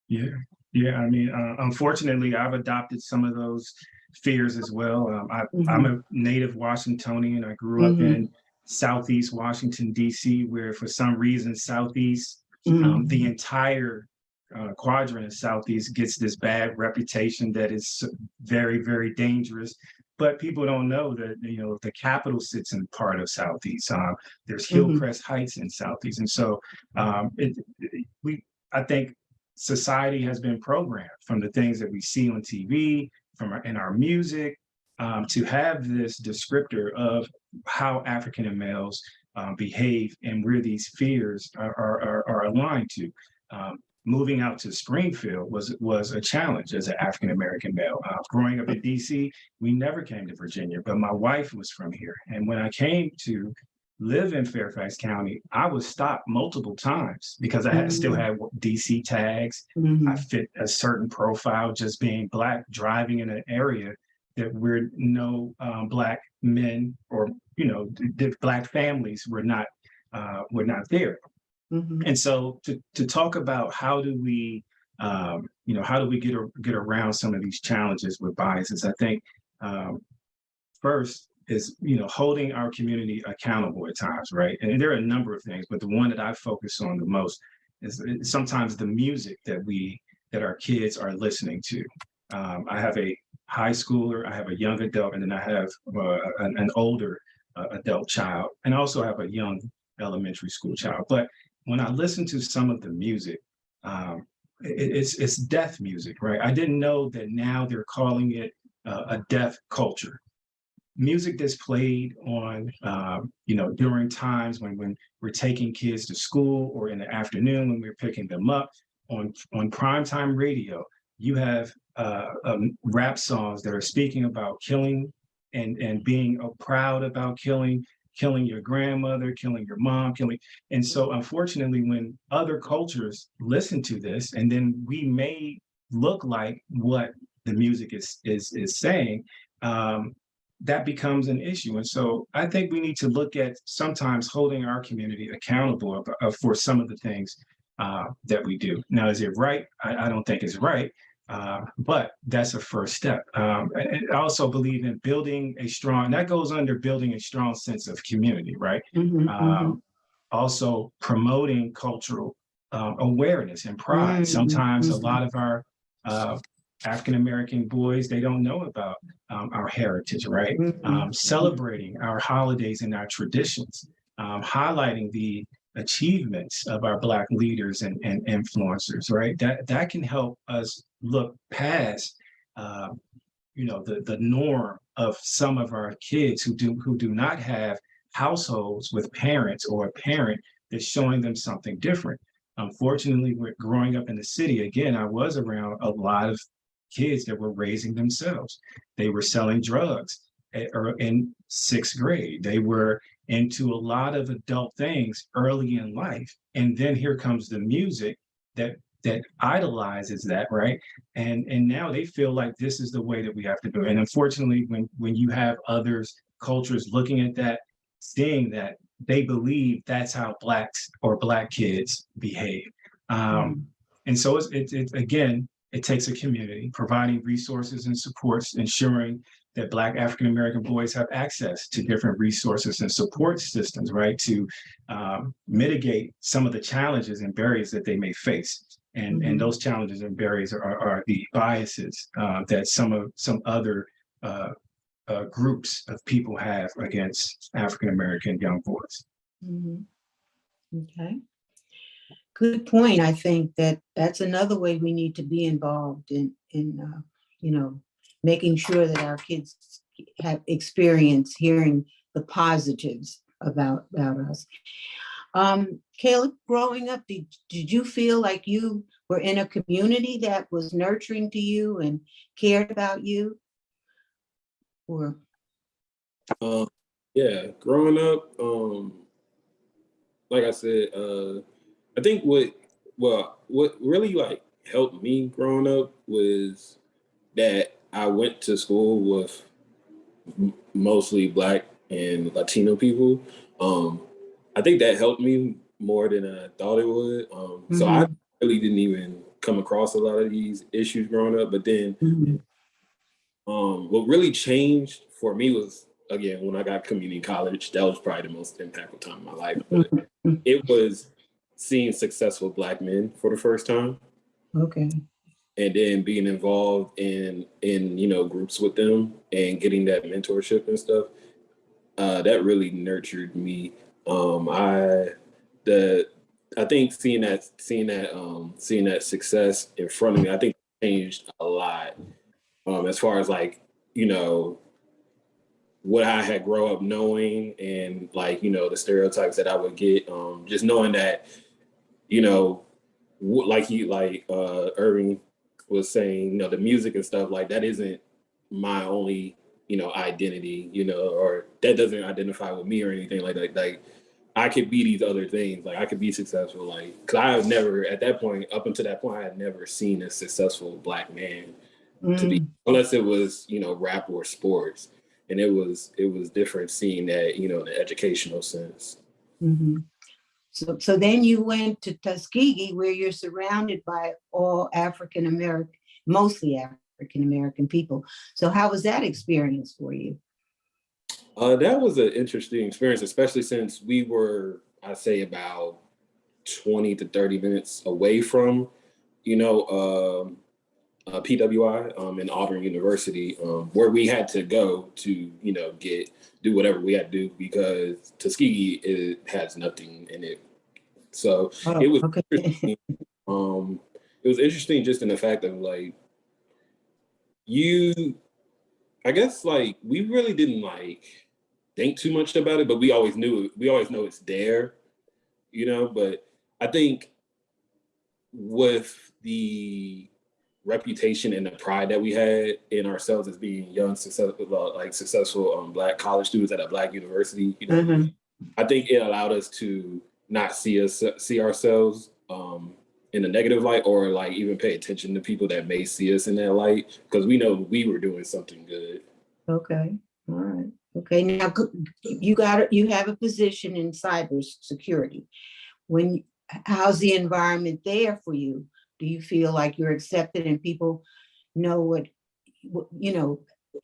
[SPEAKER 4] Yeah, yeah. I mean, unfortunately, I've adopted some of those fears as well. I'm a native Washingtonian. I grew up in Southeast Washington, D.C., where for some reason, Southeast, the entire quadrant of Southeast gets this bad reputation that is very, very dangerous. But people don't know that, you know, the capital sits in part of Southeast. There's Hillcrest Heights in Southeast. And so I think society has been programmed from the things that we see on TV, in our music, to have this descriptor of how African males behave and where these fears are aligned to. Moving out to Springfield was a challenge as an African American male. Growing up in DC, we never came to Virginia, but my wife was from here. And when I came to live in Fairfax County, I was stopped multiple times because I still had DC tags. I fit a certain profile, just being Black, driving in an area that where no Black men or, you know, Black families were not there. And so to talk about how do we, you know, how do we get around some of these challenges with biases? I think first is, you know, holding our community accountable at times, right? And there are a number of things, but the one that I focus on the most is sometimes the music that our kids are listening to. I have a high schooler, I have a young adult, and then I have an older adult child, and I also have a young elementary school child. But when I listen to some of the music, it's death music, right? I didn't know that now they're calling it a death culture. Music that's played on, you know, during times when we're taking kids to school or in the afternoon when we're picking them up on primetime radio, you have rap songs that are speaking about killing and being proud about killing your grandmother, killing your mom, and so unfortunately, when other cultures listen to this, and then we may look like what the music is saying, that becomes an issue. And so I think we need to look at sometimes holding our community accountable for some of the things that we do. Now, is it right? I don't think it's right. But that's a first step. I also believe in building a strong, and that goes under building a strong sense of community, right? Also promoting cultural awareness and pride. Sometimes a lot of our African-American boys, they don't know about our heritage, right? Celebrating our holidays and our traditions, highlighting the achievements of our Black leaders and influencers, right? That can help us look past, you know, the norm of some of our kids who do not have households with parents or a parent that's showing them something different. Unfortunately, we're growing up in the city. Again, I was around a lot of kids that were raising themselves. They were selling drugs in 6th grade. They were into a lot of adult things early in life. And then here comes the music that idolizes that, right? And now they feel like this is the way that we have to do it. And unfortunately, when you have others, cultures looking at that, seeing that, they believe that's how Blacks or Black kids behave. And so it's again, it takes a community providing resources and supports, ensuring that Black African-American boys have access to different resources and support systems, right, to mitigate some of the challenges and barriers that they may face. And those challenges and barriers are the biases that some other groups of people have against African-American young boys.
[SPEAKER 3] Okay. Good point. I think that's another way we need to be involved in you know, making sure that our kids have experience hearing the positives about us. Caleb, growing up, did you feel like you were in a community that was nurturing to you and cared about you? Or
[SPEAKER 6] Yeah, growing up, like I said, I think what really like helped me growing up was that I went to school with mostly Black and Latino people. I think that helped me more than I thought it would. So I really didn't even come across a lot of these issues growing up. But then what really changed for me was, again, when I got community college. That was probably the most impactful time of my life. But it was seeing successful Black men for the first time.
[SPEAKER 3] Okay.
[SPEAKER 6] And then being involved in groups with them and getting that mentorship and stuff, that really nurtured me. I think seeing that success in front of me, I think changed a lot. As far as like, what I had grown up knowing and like, the stereotypes that I would get, just knowing that, Irving was saying, the music and stuff like that isn't my only, identity, or that doesn't identify with me or anything like that. Like I could be these other things. Like I could be successful. Like, cause I have never, at that point, up until that point, I had never seen a successful Black man to be, unless it was, rap or sports. And it was different seeing that, in the educational sense.
[SPEAKER 3] So then you went to Tuskegee, where you're surrounded by all African American, mostly African American people. So how was that experience for you?
[SPEAKER 6] That was an interesting experience, especially since we were, I'd say, about 20 to 30 minutes away from, PWI in Auburn University, where we had to go to, do whatever we had to do because Tuskegee has nothing in it. So it was interesting. It was interesting just in the fact of like I guess like we really didn't like think too much about it, but we always know it's there, but I think with the reputation and the pride that we had in ourselves as being young, successful Black college students at a Black university, I think it allowed us to not see ourselves in a negative light, or like even pay attention to people that may see us in that light, because we know we were doing something good.
[SPEAKER 3] Okay, all right. Okay, now you have a position in cybersecurity. How's the environment there for you? Do you feel like you're accepted and people know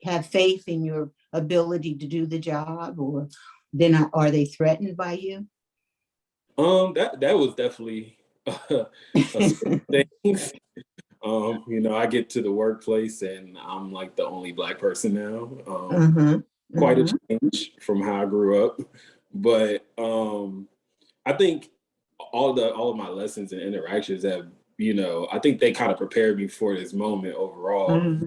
[SPEAKER 3] have faith in your ability to do the job, or then are they threatened by you?
[SPEAKER 6] That was definitely a thing. I get to the workplace and I'm like the only Black person now. Quite a change from how I grew up, but I think all of my lessons and interactions have, I think they kind of prepared me for this moment overall.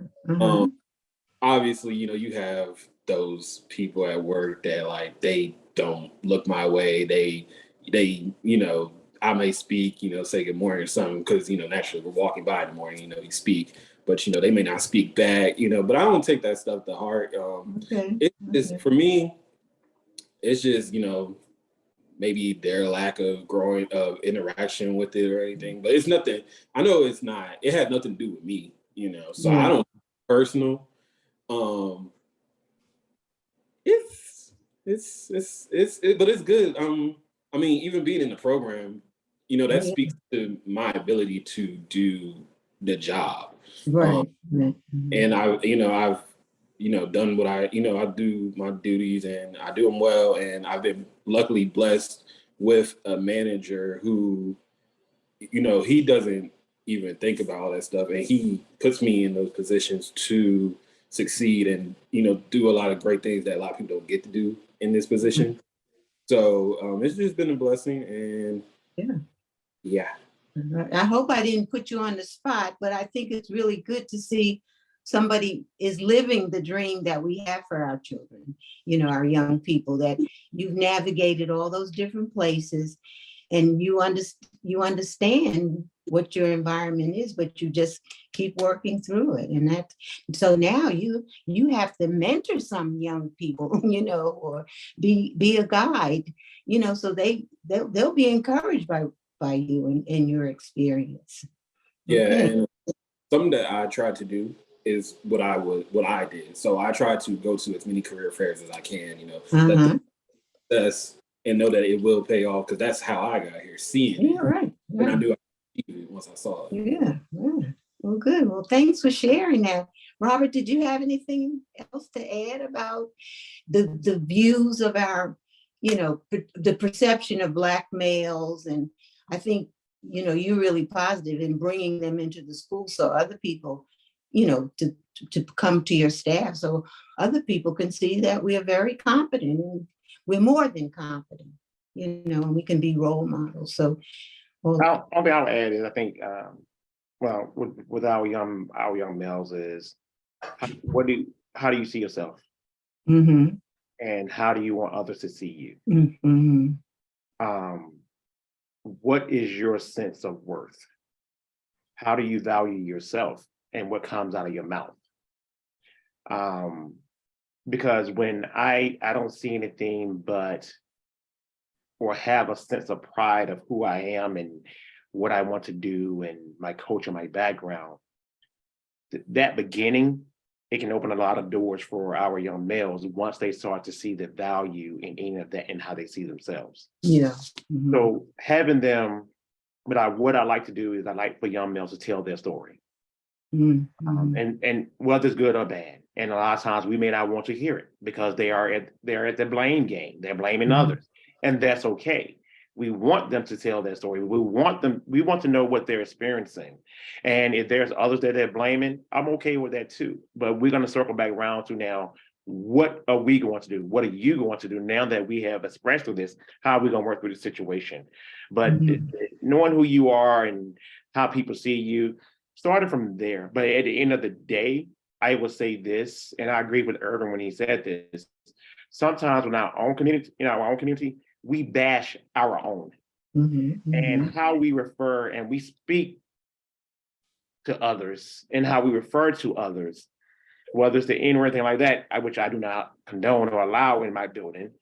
[SPEAKER 6] Obviously, you have those people at work that like they don't look my way. They I may speak, say good morning or something, because naturally we're walking by in the morning, you speak, but they may not speak back, but I don't take that stuff to heart. It's for me, it's just maybe their lack of interaction with it or anything, but it's nothing. I know it had nothing to do with me, so I don't personal. But it's good. I mean, even being in the program, that speaks to my ability to do the job.
[SPEAKER 3] Right.
[SPEAKER 6] And I've done what I do my duties and I do them well. And I've been luckily blessed with a manager who, he doesn't even think about all that stuff. And he puts me in those positions to succeed and, do a lot of great things that a lot of people don't get to do in this position. So it's just been a blessing. And yeah.
[SPEAKER 3] I hope I didn't put you on the spot, but I think it's really good to see somebody is living the dream that we have for our children, you know, our young people, that you've navigated all those different places and you understand what your environment is, but you just keep working through it. And that, so now you have to mentor some young people, you know, or be a guide, you know, so they'll be encouraged by you and your experience.
[SPEAKER 6] Yeah,
[SPEAKER 3] Okay.
[SPEAKER 6] and something that I tried to do is what I did. So I tried to go to as many career fairs as I can, you know,
[SPEAKER 3] Uh-huh.
[SPEAKER 6] that's and know that it will pay off, because that's how I got here, seeing
[SPEAKER 3] Yeah,
[SPEAKER 6] it.
[SPEAKER 3] right.
[SPEAKER 6] And I
[SPEAKER 3] Right.
[SPEAKER 6] knew I could achieve it once I saw it.
[SPEAKER 3] Yeah, yeah. Well, good. Well, thanks for sharing that. Robert, did you have anything else to add about the views of our, you know, the perception of Black males? And I think, you know, you're really positive in bringing them into the school so other people, you know, to come to your staff, so other people can see that we are very competent and we're more than competent, you know, and we can be role models. So, well,
[SPEAKER 5] Only I'll add is I think, well, with our young males is, how do you see yourself,
[SPEAKER 3] mm-hmm,
[SPEAKER 5] and how do you want others to see you?
[SPEAKER 3] mm-hmm,
[SPEAKER 5] What is your sense of worth? How do you value yourself, and what comes out of your mouth? Because when I don't see anything but, or have a sense of pride of who I am and what I want to do and my culture, my background, that beginning, it can open a lot of doors for our young males once they start to see the value in any of that and how they see themselves.
[SPEAKER 3] yeah. Mhm.
[SPEAKER 5] So having them, what I like to do is I like for young males to tell their story,
[SPEAKER 3] Mhm.
[SPEAKER 5] and whether it's good or bad. And a lot of times we may not want to hear it because they're at the blame game. They're blaming
[SPEAKER 3] Mhm.
[SPEAKER 5] others, and that's okay. We want them to tell their story. We want to know what they're experiencing. And if there's others that they're blaming, I'm okay with that too. But we're going to circle back around to now, what are we going to do? What are you going to do now that we have expressed through this? How are we going to work through the situation? But
[SPEAKER 3] Mhm.
[SPEAKER 5] knowing who you are and how people see you, started from there. But at the end of the day, I will say this, and I agree with Irvin when he said this. Sometimes in our own community, we bash our own,
[SPEAKER 3] Mhm.
[SPEAKER 5] and
[SPEAKER 3] Mhm.
[SPEAKER 5] how we refer and we speak to others and how we refer to others, whether it's the N or anything like that, which I do not condone or allow in my building.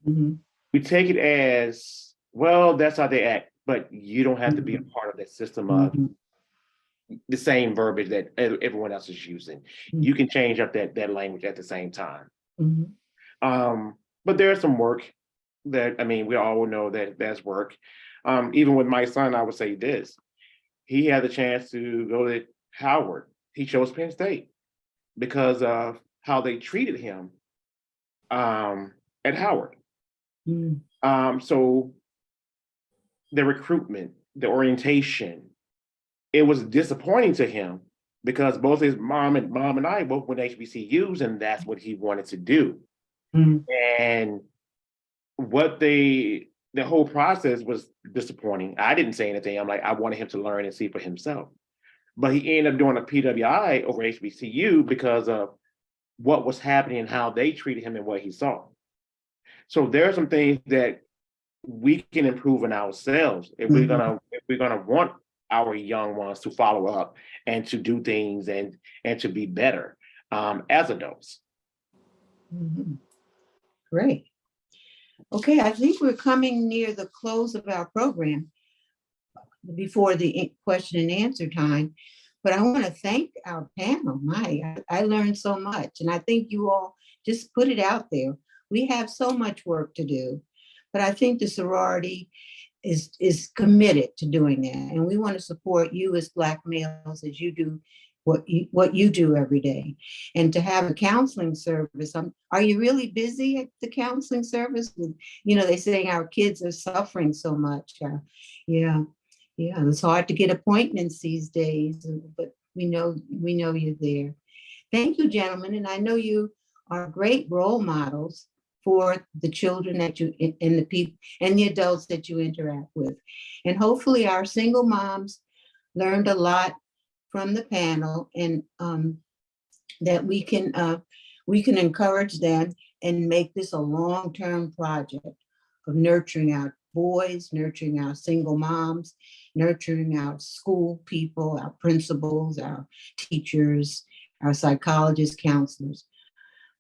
[SPEAKER 3] Mhm.
[SPEAKER 5] We take it as, well, that's how they act, but you don't have to be a part of that system of
[SPEAKER 3] Mhm.
[SPEAKER 5] the same verbiage that everyone else is using. You can change up that language at the same time.
[SPEAKER 3] Mhm.
[SPEAKER 5] But there's some work that, I mean, we all know that there's work. Even with my son, I would say this. He had the chance to go to Howard. He chose Penn State because of how they treated him at Howard.
[SPEAKER 3] Mhm.
[SPEAKER 5] So the recruitment, the orientation, it was disappointing to him because both his mom and I both went to HBCUs, and that's what he wanted to do.
[SPEAKER 3] Mhm.
[SPEAKER 5] And what the whole process was disappointing. I didn't say anything. I'm like, I wanted him to learn and see for himself. But he ended up doing a PWI over HBCU because of what was happening and how they treated him and what he saw. So there are some things that we can improve in ourselves if we're gonna want our young ones to follow up and to do things and to be better as adults.
[SPEAKER 3] Mhm. Great. Okay, I think we're coming near the close of our program before the question and answer time. But I want to thank our panel. I learned so much. And I think you all just put it out there. We have so much work to do. But I think the sorority is committed to doing that. And we want to support you as Black males as you do what you do every day. And to have a counseling service. Are you really busy at the counseling service? You know, they're saying our kids are suffering so much. Yeah. Yeah, it's hard to get appointments these days, but we know you're there. Thank you, gentlemen, and I know you are great role models for the children that you and the people and the adults that you interact with. And hopefully our single moms learned a lot from the panel, and that we can encourage them and make this a long-term project of nurturing our boys, nurturing our single moms, nurturing our school people, our principals, our teachers, our psychologists, counselors.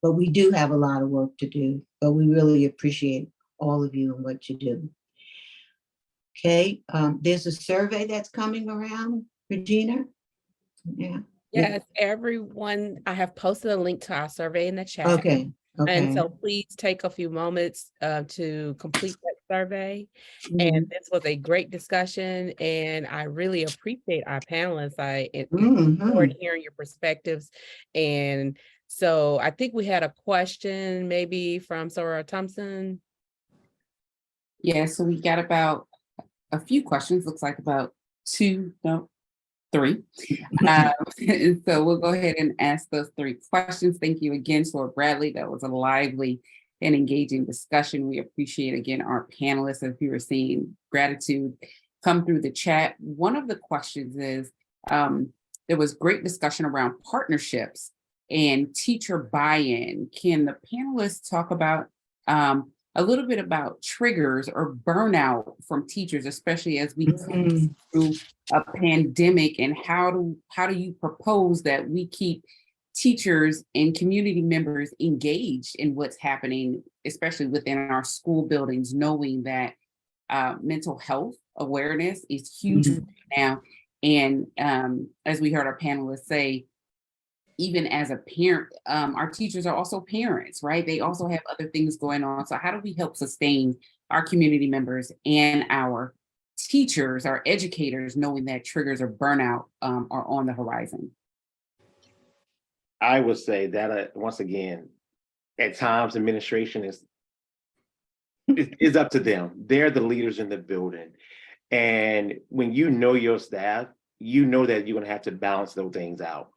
[SPEAKER 3] But we do have a lot of work to do, but we really appreciate all of you and what you do. Okay, there's a survey that's coming around, Regina. Yeah.
[SPEAKER 8] Yes, everyone, I have posted a link to our survey in the chat.
[SPEAKER 3] Okay.
[SPEAKER 8] And
[SPEAKER 3] Okay.
[SPEAKER 8] so please take a few moments to complete that survey.
[SPEAKER 3] Mhm.
[SPEAKER 8] And this was a great discussion, and I really appreciate our panelists. I
[SPEAKER 3] Mhm.
[SPEAKER 8] enjoyed hearing your perspectives. And so I think we had a question maybe from Sarah Thompson.
[SPEAKER 7] Yeah, so we got about a few questions, looks like about two, no, three. And so we'll go ahead and ask those three questions. Thank you again, Lord Bradley. That was a lively and engaging discussion. We appreciate, again, our panelists. As you were seeing, gratitude come through the chat. One of the questions is, there was great discussion around partnerships and teacher buy-in. Can the panelists talk about a little bit about triggers or burnout from teachers, especially as we come through a pandemic, and how do you propose that we keep teachers and community members engaged in what's happening, especially within our school buildings, knowing that mental health awareness is huge right now. And as we heard our panelists say, even as a parent, our teachers are also parents, right? They also have other things going on. So how do we help sustain our community members and our teachers, our educators, knowing that triggers of burnout are on the horizon?
[SPEAKER 5] I would say that once again, at times administration is up to them. They're the leaders in the building. And when you know your staff, you know that you're gonna have to balance those things out.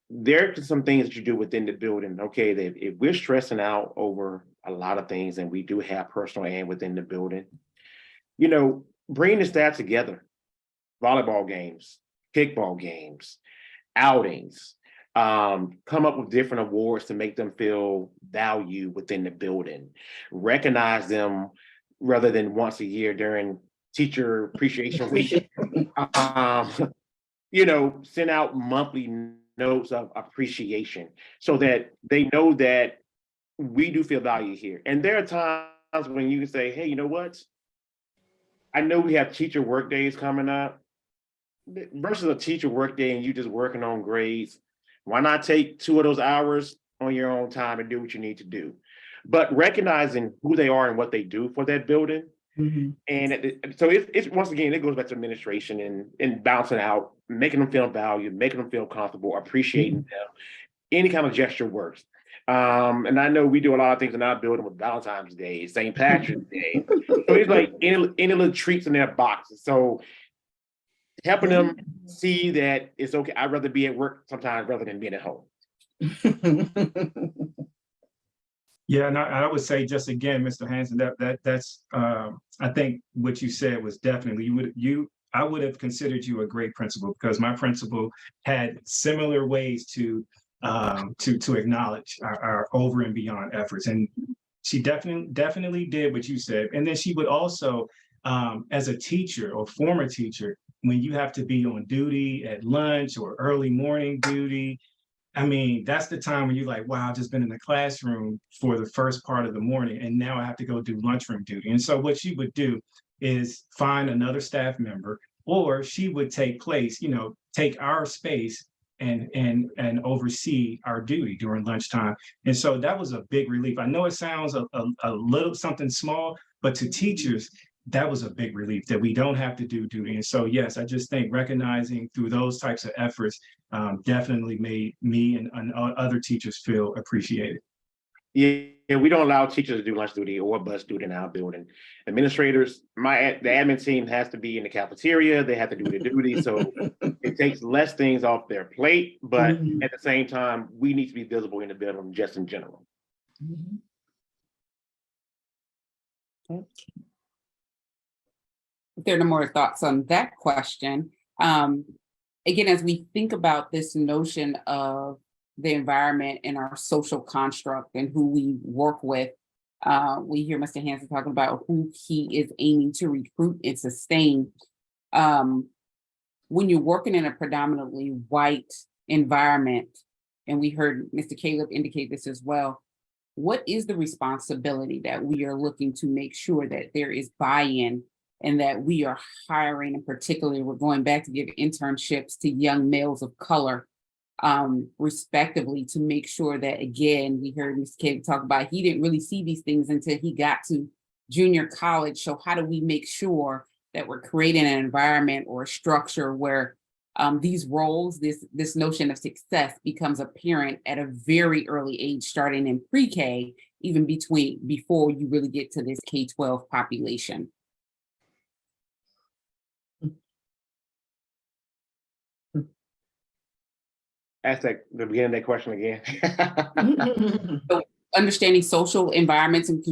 [SPEAKER 5] There are some things that you do within the building. Okay, if we're stressing out over a lot of things, and we do have personal and within the building, bring the staff together, volleyball games, kickball games, outings, come up with different awards to make them feel value within the building, recognize them rather than once a year during Teacher Appreciation Week. Send out monthly notes of appreciation so that they know that we do feel value here. And there are times when you can say, hey, you know what? I know we have teacher work days coming up versus a teacher work day and you just working on grades. Why not take 2 of those hours on your own time and do what you need to do? But recognizing who they are and what they do for that building. And so it's once again, it goes back to administration and bouncing out, making them feel valued, making them feel comfortable, appreciating them. Any kind of gesture works. And I know we do a lot of things in our building with Valentine's Day, St. Patrick's Day. So it's like any little treats in their boxes. So helping them see that it's okay. I'd rather be at work sometimes rather than being at home.
[SPEAKER 4] Yeah, and I would say just again, Mr. Hanson, that's I think what you said was definitely I would have considered you a great principal, because my principal had similar ways to acknowledge our over and beyond efforts, and she definitely did what you said. And then she would also, as a teacher or former teacher, when you have to be on duty at lunch or early morning duty, I mean, that's the time when you're like, wow, I've just been in the classroom for the first part of the morning, and now I have to go do lunchroom duty. And so what she would do is find another staff member, or she would take our space and oversee our duty during lunchtime. And so that was a big relief. I know it sounds a little something small, but to teachers, that was a big relief that we don't have to do duty. And so, yes, I just think recognizing through those types of efforts definitely made me and other teachers feel appreciated.
[SPEAKER 5] Yeah, we don't allow teachers to do lunch duty or bus duty in our building. Administrators, the admin team has to be in the cafeteria. They have to do the duty. So it takes less things off their plate. But at the same time, we need to be visible in the building just in general.
[SPEAKER 7] If there are no more thoughts on that question, again, as we think about this notion of the environment and our social construct and who we work with. We hear Mr. Hanson talking about who he is aiming to recruit and sustain. When you're working in a predominantly white environment, and we heard Mr. Caleb indicate this as well, what is the responsibility that we are looking to make sure that there is buy-in and that we are hiring, and particularly we're going back to give internships to young males of color, respectively, to make sure that, again, we heard Mr. Caleb talk about, he didn't really see these things until he got to junior college. So how do we make sure that we're creating an environment or a structure where these roles, this notion of success becomes apparent at a very early age, starting in pre-K, even before you really get to this K-12 population?
[SPEAKER 5] Ask the beginning of that question again.
[SPEAKER 7] Understanding social environments and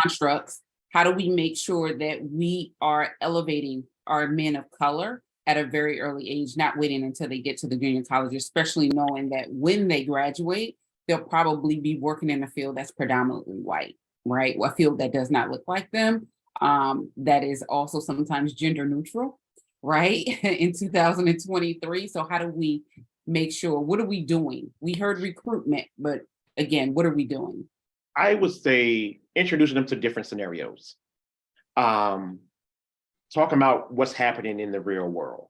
[SPEAKER 7] constructs, how do we make sure that we are elevating our men of color at a very early age, not waiting until they get to the junior college, especially knowing that when they graduate, they'll probably be working in a field that's predominantly white, right? A field that does not look like them, that is also sometimes gender neutral, right? In 2023. So how do we make sure, what are we doing? We heard recruitment, but again, what are we doing?
[SPEAKER 5] I would say introducing them to different scenarios. Talking about what's happening in the real world.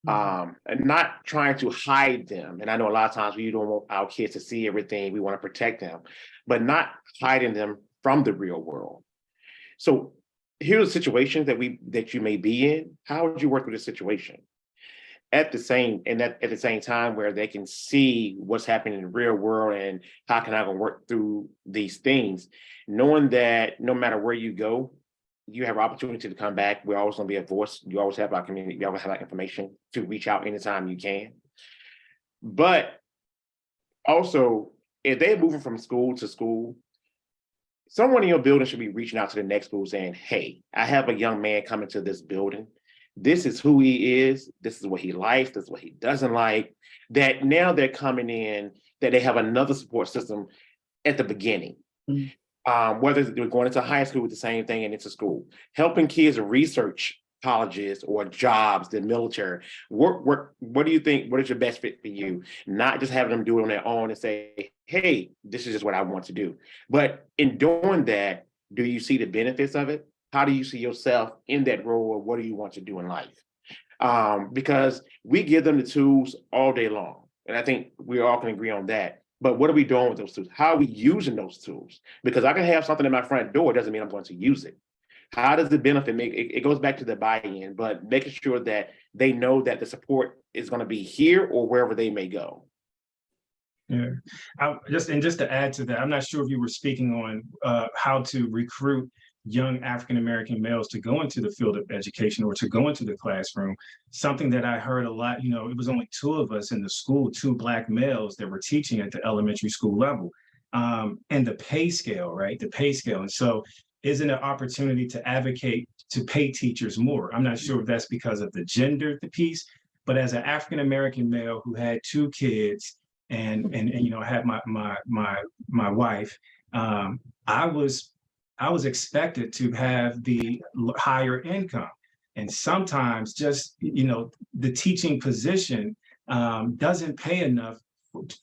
[SPEAKER 5] And not trying to hide them. And I know a lot of times we don't want our kids to see everything, we want to protect them, but not hiding them from the real world. So here's a situation that you may be in. How would you work with this situation? At the same time where they can see what's happening in the real world and how can I work through these things, knowing that no matter where you go, you have opportunity to come back. We're always going to be a voice. You always have our community. You always have our information to reach out anytime you can. But also, if they're moving from school to school, someone in your building should be reaching out to the next school saying, hey, I have a young man coming to this building. This is who he is. This is what he likes. This is what he doesn't like. That now they're coming in, that they have another support system at the beginning. Whether they're going into high school with the same thing and into school, helping kids research colleges or jobs, the military. What do you think? What is your best fit for you? Not just having them do it on their own and say, hey, this is just what I want to do. But in doing that, do you see the benefits of it? How do you see yourself in that role, or what do you want to do in life? Because we give them the tools all day long. And I think we all can agree on that. But what are we doing with those tools? How are we using those tools? Because I can have something at my front door, doesn't mean I'm going to use it. How does the benefit make it? It goes back to the buy-in, but making sure that they know that the support is going to be here or wherever they may go.
[SPEAKER 4] Yeah, just to add to that, I'm not sure if you were speaking on how to recruit young African-American males to go into the field of education or to go into the classroom. Something that I heard a lot, it was only 2 of us in the school, 2 Black males that were teaching at the elementary school level. And the pay scale, right? The pay scale. And so isn't an opportunity to advocate to pay teachers more? I'm not sure if that's because of the gender, the piece, but as an African-American male who had 2 kids and had my wife, I was expected to have the higher income. And sometimes just, the teaching position doesn't pay enough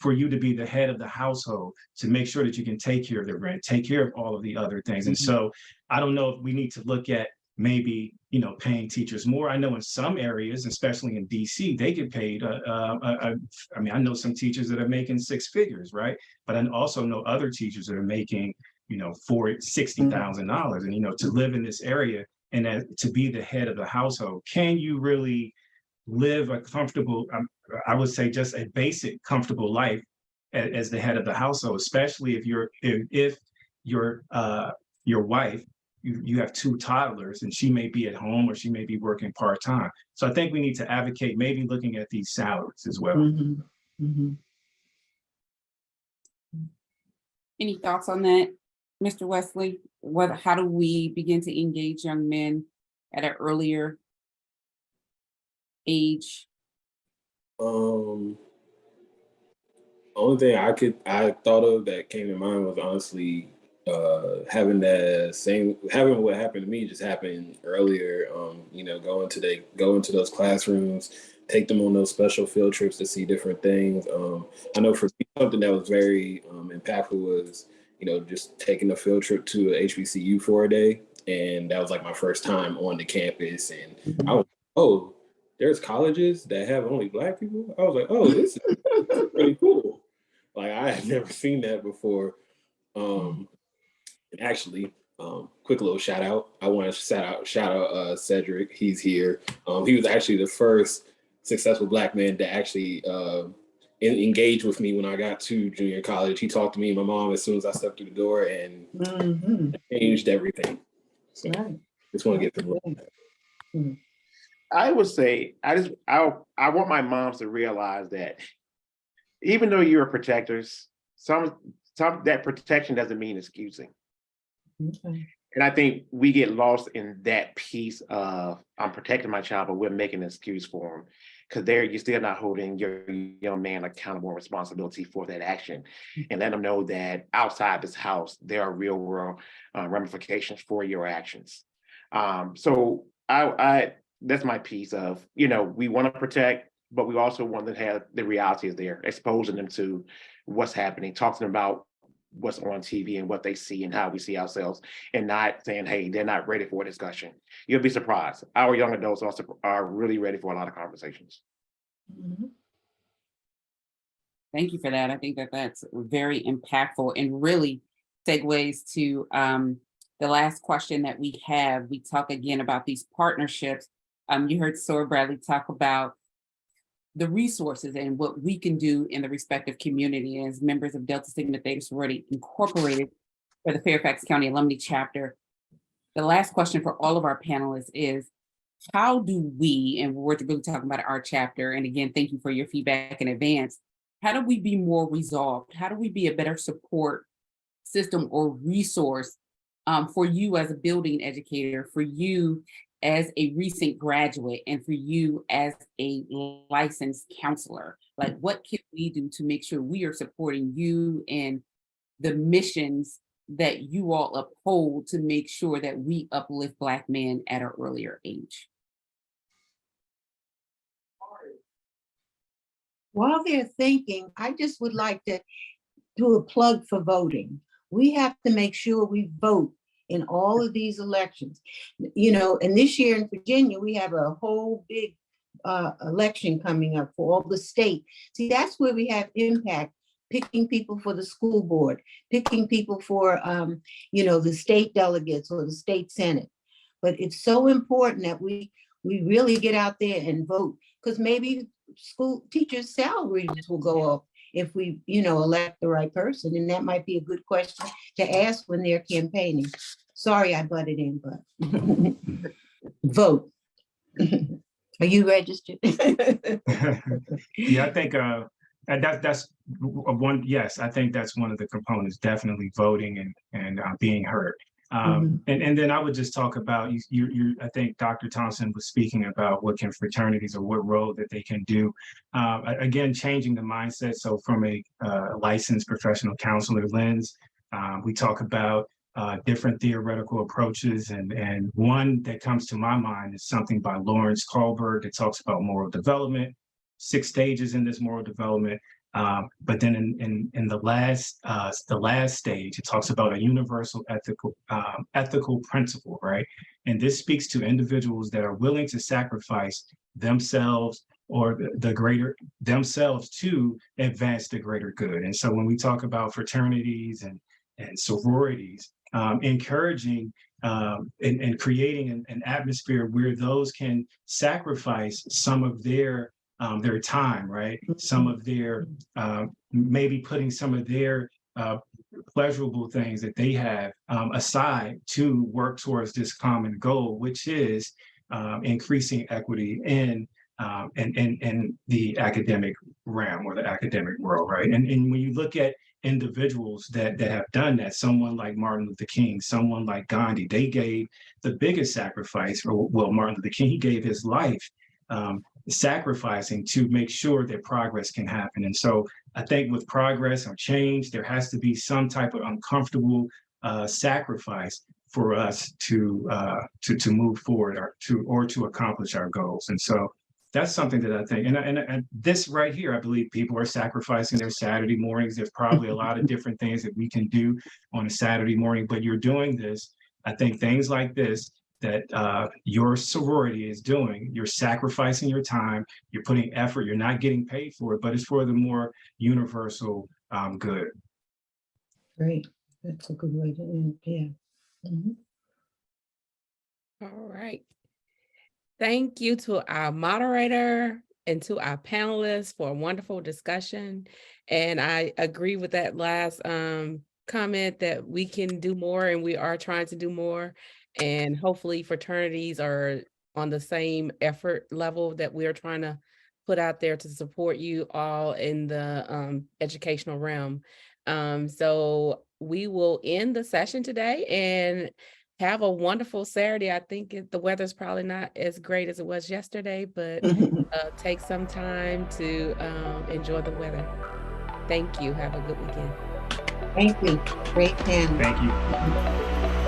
[SPEAKER 4] for you to be the head of the household, to make sure that you can take care of the rent, take care of all of the other things. And so I don't know if we need to look at maybe, paying teachers more. I know in some areas, especially in DC, they get paid. I know some teachers that are making 6 figures, right? But I also know other teachers that are making $60,000, and to live in this area and to be the head of the household, can you really live a comfortable, I would say just a basic comfortable life as the head of the household, especially if your wife, you have 2 toddlers and she may be at home or she may be working part-time. So I think we need to advocate maybe looking at these salaries as well.
[SPEAKER 7] Any thoughts on that, Mr. Wesley? How do we begin to engage young men at an earlier age?
[SPEAKER 6] Only thing I thought of that came to mind was honestly having having what happened to me just happen earlier. Go into those classrooms, take them on those special field trips to see different things. I know for me, something that was very impactful was, just taking a field trip to a HBCU for a day. And that was like my first time on the campus. And I was, oh, there's colleges that have only Black people. I was like, oh, this is really cool. Like I had never seen that before. Actually, quick little shout out. I want to shout out Cedric. He's here. He was actually the first successful Black man to actually engage with me when I got to junior college. He talked to me and my mom as soon as I stepped through the door, and changed everything. So just want to get them.
[SPEAKER 5] I would say I want my moms to realize that even though you're protectors, some that protection doesn't mean excusing.
[SPEAKER 3] Okay.
[SPEAKER 5] And I think we get lost in that piece of I'm protecting my child, but we're making an excuse for him. Because you're still not holding your young man accountable and responsibility for that action. And let them know that outside this house, there are real world ramifications for your actions. So I that's my piece of, we want to protect, but we also want to have the reality is there, exposing them to what's happening, talking to them about what's on TV and what they see and how we see ourselves, and not saying, hey, they're not ready for a discussion. You'll be surprised. Our young adults are really ready for a lot of conversations.
[SPEAKER 7] Thank you for that. I think that that's very impactful and really segues to the last question that we have. We talk again about these partnerships. You heard Sora Bradley talk about the resources and what we can do in the respective community as members of Delta Sigma Theta Sorority Incorporated for the Fairfax County Alumni Chapter. The last question for all of our panelists is, how do we, and we're really talking about our chapter, and again, thank you for your feedback in advance, how do we be more resolved? How do we be a better support system or resource for you as a building educator, for you as a recent graduate, and for you as a licensed counselor? Like, what can we do to make sure we are supporting you and the missions that you all uphold to make sure that we uplift Black men at an earlier age?
[SPEAKER 3] While they're thinking, I just would like to do a plug for voting. We have to make sure we vote in all of these elections. And this year in Virginia, we have a whole big election coming up for all the state. See, that's where we have impact, picking people for the school board, picking people for, the state delegates or the state senate. But it's so important that we really get out there and vote, because maybe school teachers' salaries will go up if we, elect the right person. And that might be a good question to ask when they're campaigning. Sorry, I butted in, but vote. Are you registered?
[SPEAKER 4] Yeah, I think that's one. Yes, I think that's one of the components. Definitely voting and being heard. And then I would just talk about I think Dr. Thompson was speaking about what can fraternities, or what role that they can do. Again, changing the mindset. So from a licensed professional counselor lens, we talk about different theoretical approaches, and one that comes to my mind is something by Lawrence Kohlberg that talks about moral development, 6 stages in this moral development. But then in the last stage, it talks about a universal ethical principle, right? And this speaks to individuals that are willing to sacrifice themselves or the greater themselves to advance the greater good. And so when we talk about fraternities and sororities, encouraging and creating an atmosphere where those can sacrifice some of their time, right? Some of their, maybe putting some of their pleasurable things that they have aside to work towards this common goal, which is increasing equity in the academic realm or the academic world, right? And when you look at individuals that have done that, someone like Martin Luther King, someone like Gandhi, they gave the biggest sacrifice. Well, Martin Luther King, he gave his life sacrificing to make sure that progress can happen. And so I think with progress or change, there has to be some type of uncomfortable sacrifice for us to move forward or to accomplish our goals. And so that's something that I think, and this right here, I believe people are sacrificing their Saturday mornings. There's probably a lot of different things that we can do on a Saturday morning, but you're doing this. I think things like this that your sorority is doing, you're sacrificing your time, you're putting effort, you're not getting paid for it, but it's for the more universal good.
[SPEAKER 3] Great. That's a good way to end. Yeah. Mhm.
[SPEAKER 8] All right. Thank you to our moderator and to our panelists for a wonderful discussion. And I agree with that last comment that we can do more, and we are trying to do more. And hopefully fraternities are on the same effort level that we are trying to put out there to support you all in the educational realm. So we will end the session today and have a wonderful Saturday. I think the weather's probably not as great as it was yesterday, but take some time to enjoy the weather. Thank you. Have a good weekend.
[SPEAKER 3] Thank you. Great panel.
[SPEAKER 4] Thank you.